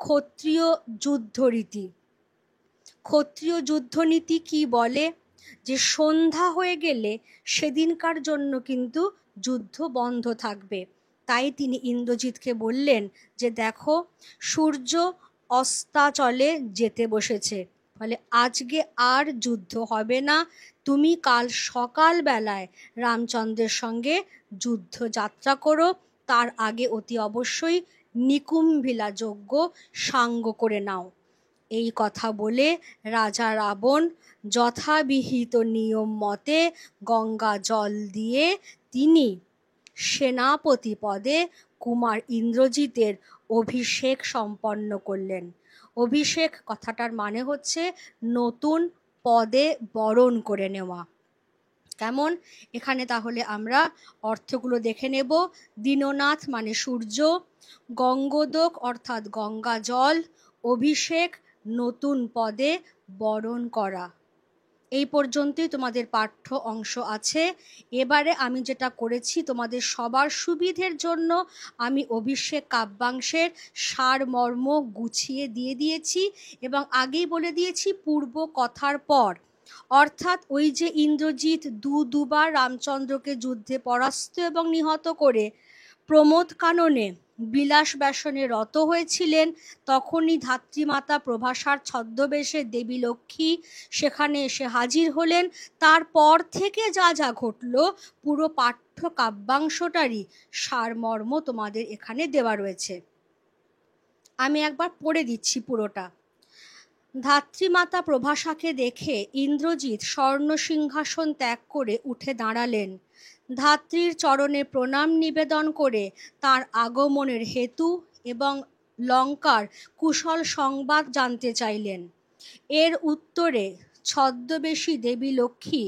ক্ষত্রিয় যুদ্ধরীতি। ক্ষত্রিয় যুদ্ধনীতি কি বলে? যে সন্ধ্যা হয়ে গেলে সেদিনকার জন্য কিন্তু যুদ্ধ বন্ধ থাকবে। তাই তিনি ইন্দ্রজিৎকে বললেন যে দেখো, সূর্য অস্তাচলে যেতে বসেছে, ফলে আজকে আর যুদ্ধ হবে না। তুমি কাল সকালবেলায় রামচন্দ্রের সঙ্গে যুদ্ধ যাত্রা করো, তার আগে অতি অবশ্যই নিকুম্ভিলা যজ্ঞ সাঙ্গ করে নাও। এই কথা বলে রাজা রাবণ যথাবিহিত নিয়ম মতে গঙ্গা জল দিয়ে তিনি সেনাপতি পদে কুমার ইন্দ্রজিতের অভিষেক সম্পন্ন করলেন। অভিষেক কথাটার মানে হচ্ছে নতুন পদে বরণ করে নেওয়া। কেমন? এখানে তাহলে আমরা অর্থগুলো দেখে নেব। দীননাথ মানে সূর্য, গঙ্গোদক অর্থাৎ গঙ্গা জল, অভিষেক নতুন পদে বরণ করা। এই পর্যন্তই তোমাদের পাঠ্য অংশ আছে। এবারে আমি যেটা করেছি তোমাদের সবার সুবিধের জন্য আমি অভিষেক কাব্যাংশের সারমর্ম গুছিয়ে দিয়ে দিয়েছি এবং আগেই বলে দিয়েছি পূর্ব কথার পর, অর্থাৎ ওই যে ইন্দ্রজিৎ দুবার রামচন্দ্রকে যুদ্ধে পরাস্ত এবং নিহত করে প্রমোদ কাননে বিলাস ব্যসনে রত হয়েছিলেন, তখনই ধাত্রীমাতা প্রভাসার ছদ্মবেশে দেবী লক্ষ্মী সেখানে এসে হাজির হলেন। তারপর থেকে যা যা ঘটল পুরো পাঠ্য কাব্যাংশটারই সারমর্ম তোমাদের এখানে দেওয়া রয়েছে। আমি একবার পড়ে দিচ্ছি পুরোটা। ধাত্রীমাতা প্রভাসাকে দেখে ইন্দ্রজিৎ স্বর্ণ সিংহাসন ত্যাগ করে উঠে দাঁড়ালেন। ধাত্রীর চরণে প্রণাম নিবেদন করে তার আগমনের হেতু এবং লঙ্কার কুশল সংবাদ জানতে চাইলেন। এর উত্তরে ছদ্মবেশী দেবী লক্ষ্মী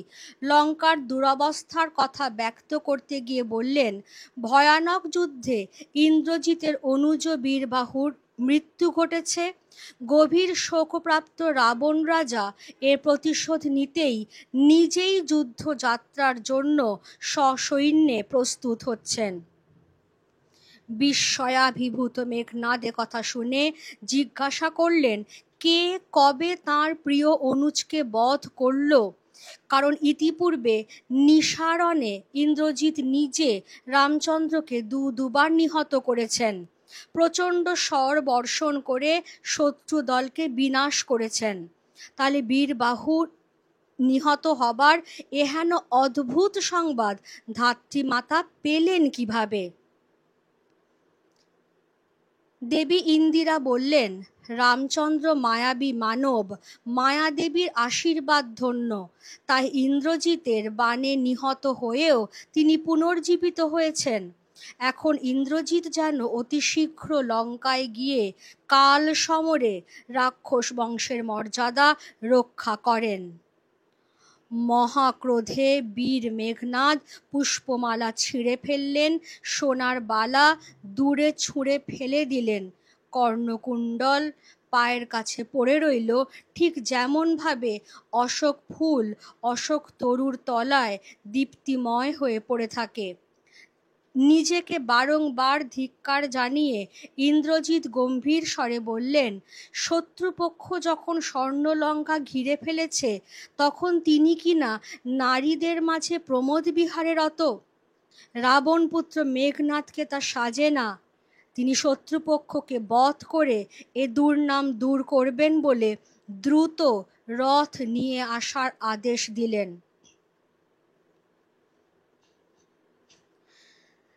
লঙ্কার দুরবস্থার কথা ব্যক্ত করতে গিয়ে বললেন, ভয়ানক যুদ্ধে ইন্দ্রজিতের অনুজ বীরবাহুর মৃত্যু ঘটেছে। গভীর শোকপ্রাপ্ত রাবণ রাজা এর প্রতিশোধ নিতেই নিজেই যুদ্ধযাত্রার জন্য সসৈন্যে প্রস্তুত হচ্ছেন। বিস্ময়াভিভূত মেঘনাদ কথা শুনে জিজ্ঞাসা করলেন, কে কবে তাঁর প্রিয় অনুজকে বধ করল? কারণ ইতিপূর্বে নিসারণে ইন্দ্রজিৎ নিজে রামচন্দ্রকে দুবার নিহত করেছেন, প্রচণ্ড স্বর বর্ষণ করে শত্রু দলকে বিনাশ করেছেন। তাহলে বীরবাহুর নিহত হবার এহেন অদ্ভুত সংবাদ ধাত্রীমাতা পেলেন কিভাবে? দেবী ইন্দিরা বললেন, রামচন্দ্র মায়াবী মানব, মায়াদেবীর আশীর্বাদ ধন্য, তাই ইন্দ্রজিতের বাণে নিহত হয়েও তিনি পুনর্জীবিত হয়েছেন। এখন ইন্দ্রজিৎ যেন অতি শীঘ্র লঙ্কায় গিয়ে কাল সমরে রাক্ষস বংশের মর্যাদা রক্ষা করেন। মহাক্রোধে বীর মেঘনাদ পুষ্পমালা ছিঁড়ে ফেললেন, সোনার বালা দূরে ছুঁড়ে ফেলে দিলেন। কর্ণকুণ্ডল পায়ের কাছে পড়ে রইল, ঠিক যেমনভাবে অশোক ফুল অশোক তরুর তলায় দীপ্তিময় হয়ে পড়ে থাকে। নিজেকে বারংবার ধিক্কার জানিয়ে ইন্দ্রজিৎ গম্ভীর স্বরে বললেন, শত্রুপক্ষ যখন স্বর্ণলঙ্কা ঘিরে ফেলেছে তখন তিনি কিনা নারীদের মাঝে প্রমোদ বিহারে রত? রাবণপুত্র মেঘনাদকে তা সাজে না। তিনি শত্রুপক্ষকে বধ করে এ দুর্নাম দূর করবেন বলে দ্রুত রথ নিয়ে আসার আদেশ দিলেন।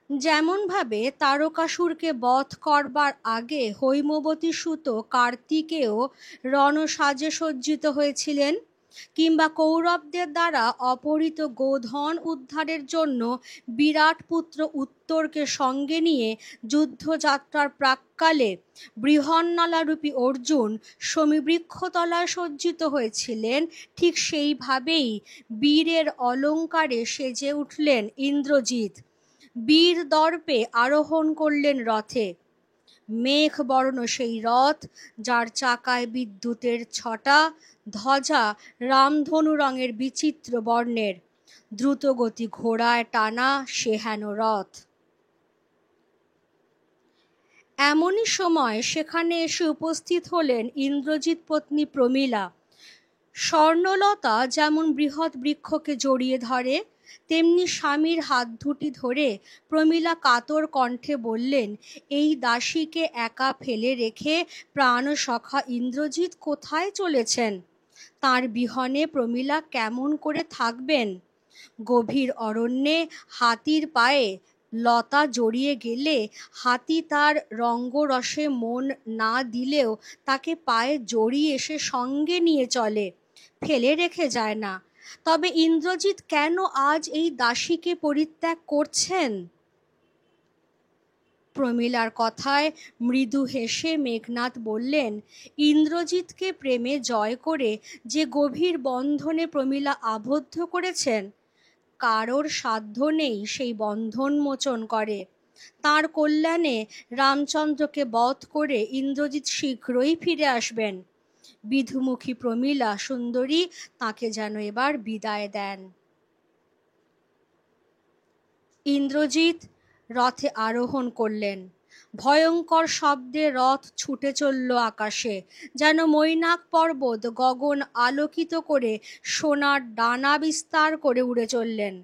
যেমনভাবে তারকাসুরকে বধ করবার আগে হৈমবতী সুত কার্তিকেয় রণসাজে সজ্জিত হয়েছিলেন, কিংবা কৌরবদের দ্বারা অপহৃত গোধন উদ্ধারের জন্য বিরাট পুত্র উত্তরকে সঙ্গে নিয়ে যুদ্ধযাত্রার প্রাক্কালে বৃহন্নলারূপী অর্জুন শমীবৃক্ষতলায় সজ্জিত হয়েছিলেন, ঠিক সেইভাবেই বীরের অলঙ্কারে সেজে উঠলেন ইন্দ্রজিৎ। বীর দর্পে আরোহণ করলেন রথে। মেঘ বর্ণ সেই রথ, যার চাকায় বিদ্যুতের ছটা, ধ্বজা রামধনু রঙের বিচিত্র বর্ণের, দ্রুতগতি ঘোড়ায় টানা সে হেন রথ। এমনই সময় সেখানে এসে উপস্থিত হলেন ইন্দ্রজিৎ পত্নী প্রমীলা। স্বর্ণলতা যেমন বৃহৎ বৃক্ষকে জড়িয়ে ধরে, তেমনি স্বামীর হাত দুটি ধরে প্রমীলা কাতর কণ্ঠে বললেন, এই দাসীকে একা ফেলে রেখে প্রাণসখা ইন্দ্রজিৎ কোথায় চলেছেন? তার বিহনে প্রমীলা কেমন করে থাকবেন? গভীর অরণ্যে হাতির পায়ে লতা জড়িয়ে গেলে হাতি তার রঙ্গরসে মন না দিলেও তাকে পায়ে জড়িয়ে সে সঙ্গে নিয়ে চলে, ফেলে রেখে যায় না। তবে ইন্দ্রজিৎ কেন আজ এই দাসীকে পরিত্যাগ করছেন? প্রমীলার কথায় মৃদু হেসে মেঘনাদ বললেন, ইন্দ্রজিৎকে প্রেমে জয় করে যে গভীর বন্ধনে প্রমীলা আবদ্ধ করেছেন, কারোর সাধ্য নেই সেই বন্ধন মোচন করে। তাঁর কল্যাণে রামচন্দ্রকে বধ করে ইন্দ্রজিৎ শীঘ্রই ফিরে আসবেন। বিধুমুখী প্রমীলা সুন্দরী তাকে যেন এবার বিদায় দেন। ইন্দ্রজিৎ রথে আরোহণ করলেন। ভয়ঙ্কর শব্দে রথ ছুটে চলল আকাশে, যেন মৈনাক পর্বত গগন আলোকিত করে সোনার ডানা বিস্তার করে উড়ে চললেন।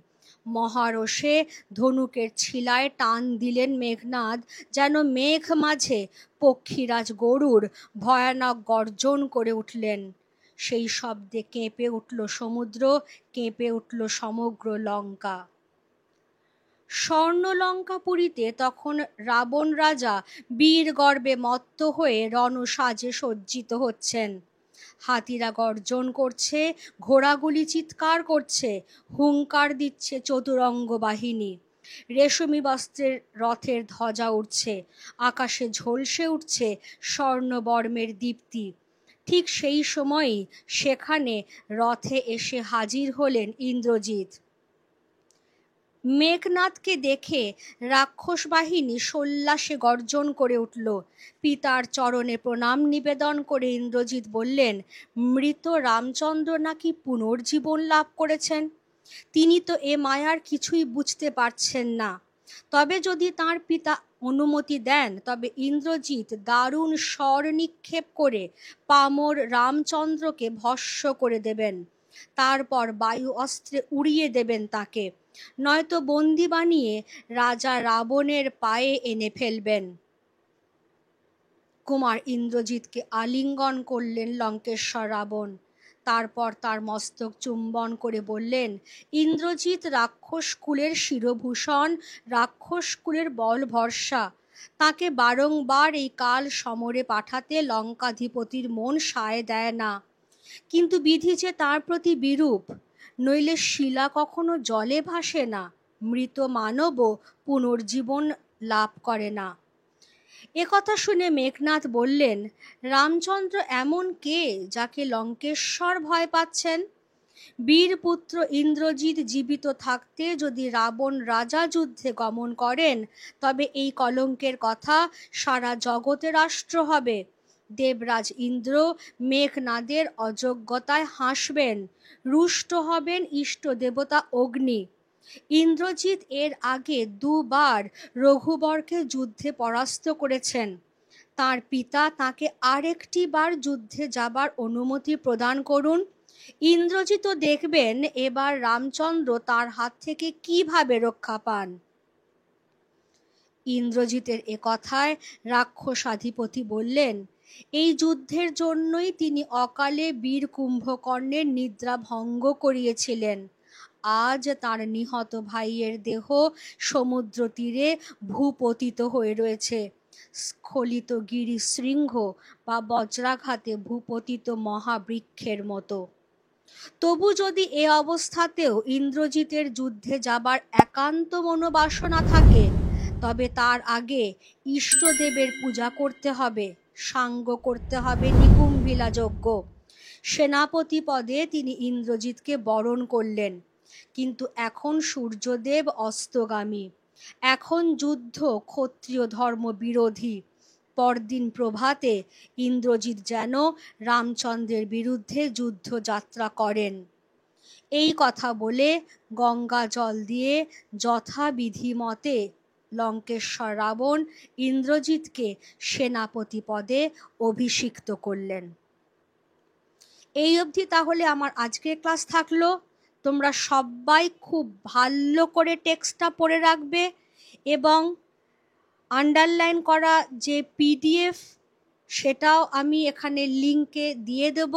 মহারোষে ধনুকের ছিলায় টান দিলেন মেঘনাদ, যেন মেঘ মাঝে পক্ষীরাজ গরুড় ভয়ানক গর্জন করে উঠলেন। সেই শব্দে কেঁপে উঠল সমুদ্র, কেঁপে উঠল সমগ্র লঙ্কা। স্বর্ণলঙ্কাপুরীতে তখন রাবণ রাজা বীর গর্বে মত্ত হয়ে রণসাজে সজ্জিত হচ্ছেন। হাতিরা গর্জন করছে, ঘোড়াগুলি চিৎকার করছে, হুঙ্কার দিচ্ছে চতুরঙ্গ বাহিনী। রেশমি বস্ত্রের রথের ধ্বজা উঠছে, আকাশে ঝলসে উঠছে স্বর্ণবর্মের দীপ্তি। ঠিক সেই সময়ই সেখানে রথে এসে হাজির হলেন ইন্দ্রজিৎ। মেঘনাদকে দেখে রাক্ষস বাহিনী সোল্লাসে গর্জন করে উঠল। পিতার চরণে প্রণাম নিবেদন করে ইন্দ্রজিৎ বললেন, মৃত রামচন্দ্র নাকি পুনর্জীবন লাভ করেছেন। তিনি তো এ মায়ার কিছুই বুঝতে পারছেন না। তবে যদি তাঁর পিতা অনুমতি দেন তবে ইন্দ্রজিৎ দারুণ স্বর নিক্ষেপ করে পামর রামচন্দ্রকে ভস্ম করে দেবেন। তারপর বায়ু অস্ত্রে উড়িয়ে দেবেন তাকে, নয়তো বন্দি বানিয়ে রাজা রাবণের পায়ে এনে ফেলবেন। কুমার ইন্দ্রজিৎকে আলিঙ্গন করলেন লঙ্কেশ্বর রাবণ। তারপর তার মস্তক চুম্বন করে বললেন, ইন্দ্রজিৎ রাক্ষস কুলের শিরভূষণ, রাক্ষস কুলের বল ভরসা। তাকে বারংবার এই কাল সমরে পাঠাতে লঙ্কাধিপতির মন সায় দেয় না। কিন্তু বিধি যে তার প্রতি বিরূপ, নইলে শিলা কখনো জলে ভাসে না, মৃত মানবও পুনর্জীবন লাভ করে না। একথা শুনে মেঘনাদ বললেন, রামচন্দ্র এমন কে যাকে লঙ্কেশ্বর ভয় পাচ্ছেন? বীরপুত্র ইন্দ্রজিৎ জীবিত থাকতে যদি রাবণ রাজা যুদ্ধে গমন করেন তবে এই কলঙ্কের কথা সারা জগতে রাষ্ট্র হবে। দেবরাজ ইন্দ্র মেঘনাদের অযোগ্যতায় হাসবেন, রুষ্ট হবেন ইষ্ট দেবতা অগ্নি। ইন্দ্রজিৎ এর আগে দুবার রঘুবরকে যুদ্ধে পরাস্ত করেছেন। তার পিতা তাকে আরেকটি বার যুদ্ধে যাবার অনুমতি প্রদান করুন। ইন্দ্রজিৎও দেখবেন এবার রামচন্দ্র তার হাত থেকে কিভাবে রক্ষা পান। ইন্দ্রজিতের এ কথায় রাক্ষসাধিপতি বললেন, এই যুদ্ধের জন্যই তিনি অকালে বীর কুম্ভকর্ণের নিদ্রা ভঙ্গ করিয়েছিলেন। আজ তার নিহত ভাইয়ের দেহ সমুদ্র তীরে ভূপতিত হয়ে রয়েছে, স্খলিত গিরি শৃঙ্গ বা বজ্রাঘাতে ভূপতিত মহাবৃক্ষের মতো। তবু যদি এ অবস্থাতেও ইন্দ্রজিতের যুদ্ধে যাবার একান্ত মনোবাসনা থাকে তবে তার আগে ইষ্টদেবের পূজা করতে হবে, সাঙ্গ করতে হবে নিকুম্ভিলা যজ্ঞ। সেনাপতি পদে তিনি ইন্দ্রজিৎকে বরণ করলেন। কিন্তু এখন সূর্যদেব অস্তগামী, এখন যুদ্ধ ক্ষত্রিয় ধর্ম বিরোধী। পরদিন প্রভাতে ইন্দ্রজিৎ যেন রামচন্দ্রের বিরুদ্ধে যুদ্ধযাত্রা করেন। এই কথা বলে গঙ্গা জল দিয়ে যথাবিধি মতে লঙ্কেশ্বর রাবণ ইন্দ্রজিৎকে সেনাপতি পদে অভিষিক্ত করলেন। এই অবধি তাহলে আমার আজকের ক্লাস থাকলো। তোমরা সবাই খুব ভালো করে টেক্সটটা পড়ে রাখবে এবং আন্ডারলাইন করা যে পিডিএফ সেটাও আমি এখানে লিঙ্কে দিয়ে দেব,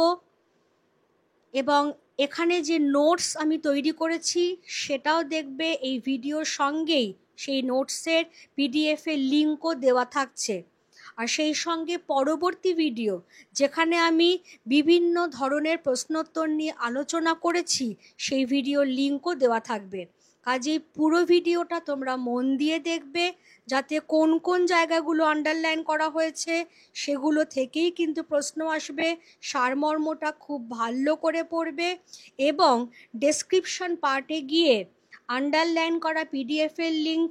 এবং এখানে যে নোটস আমি তৈরি করেছি সেটাও দেখবে এই ভিডিওর সঙ্গেই সেই নোটসের পিডিএফের লিঙ্কও দেওয়া থাকছে। আর সেই সঙ্গে পরবর্তী ভিডিও যেখানে আমি বিভিন্ন ধরনের প্রশ্নোত্তর নিয়ে আলোচনা করেছি সেই ভিডিওর লিঙ্কও দেওয়া থাকবে। কাজেই পুরো ভিডিওটা তোমরা মন দিয়ে দেখবে, যাতে কোন কোন জায়গাগুলো আন্ডারলাইন করা হয়েছে সেগুলো থেকেই কিন্তু প্রশ্ন আসবে। সারমর্মটা খুব ভালো করে পড়বে এবং ডেসক্রিপশন পার্টে গিয়ে আন্ডারলাইন করা পিডিএফের লিঙ্ক,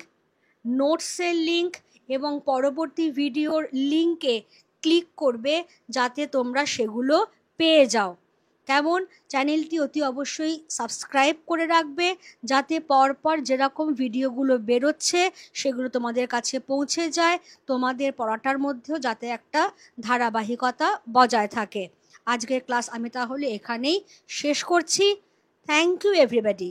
নোটসের লিঙ্ক এবং পরবর্তী ভিডিওর লিঙ্কে ক্লিক করবে যাতে তোমরা সেগুলো পেয়ে যাও। কেমন? চ্যানেলটি অতি অবশ্যই সাবস্ক্রাইব করে রাখবে যাতে পরপর যেরকম ভিডিওগুলো বেরোচ্ছে সেগুলো তোমাদের কাছে পৌঁছে যায়, তোমাদের পড়াটার মধ্যেও যাতে একটা ধারাবাহিকতা বজায় থাকে। আজকের ক্লাস আমি তাহলে এখানেই শেষ করছি। Thank you everybody.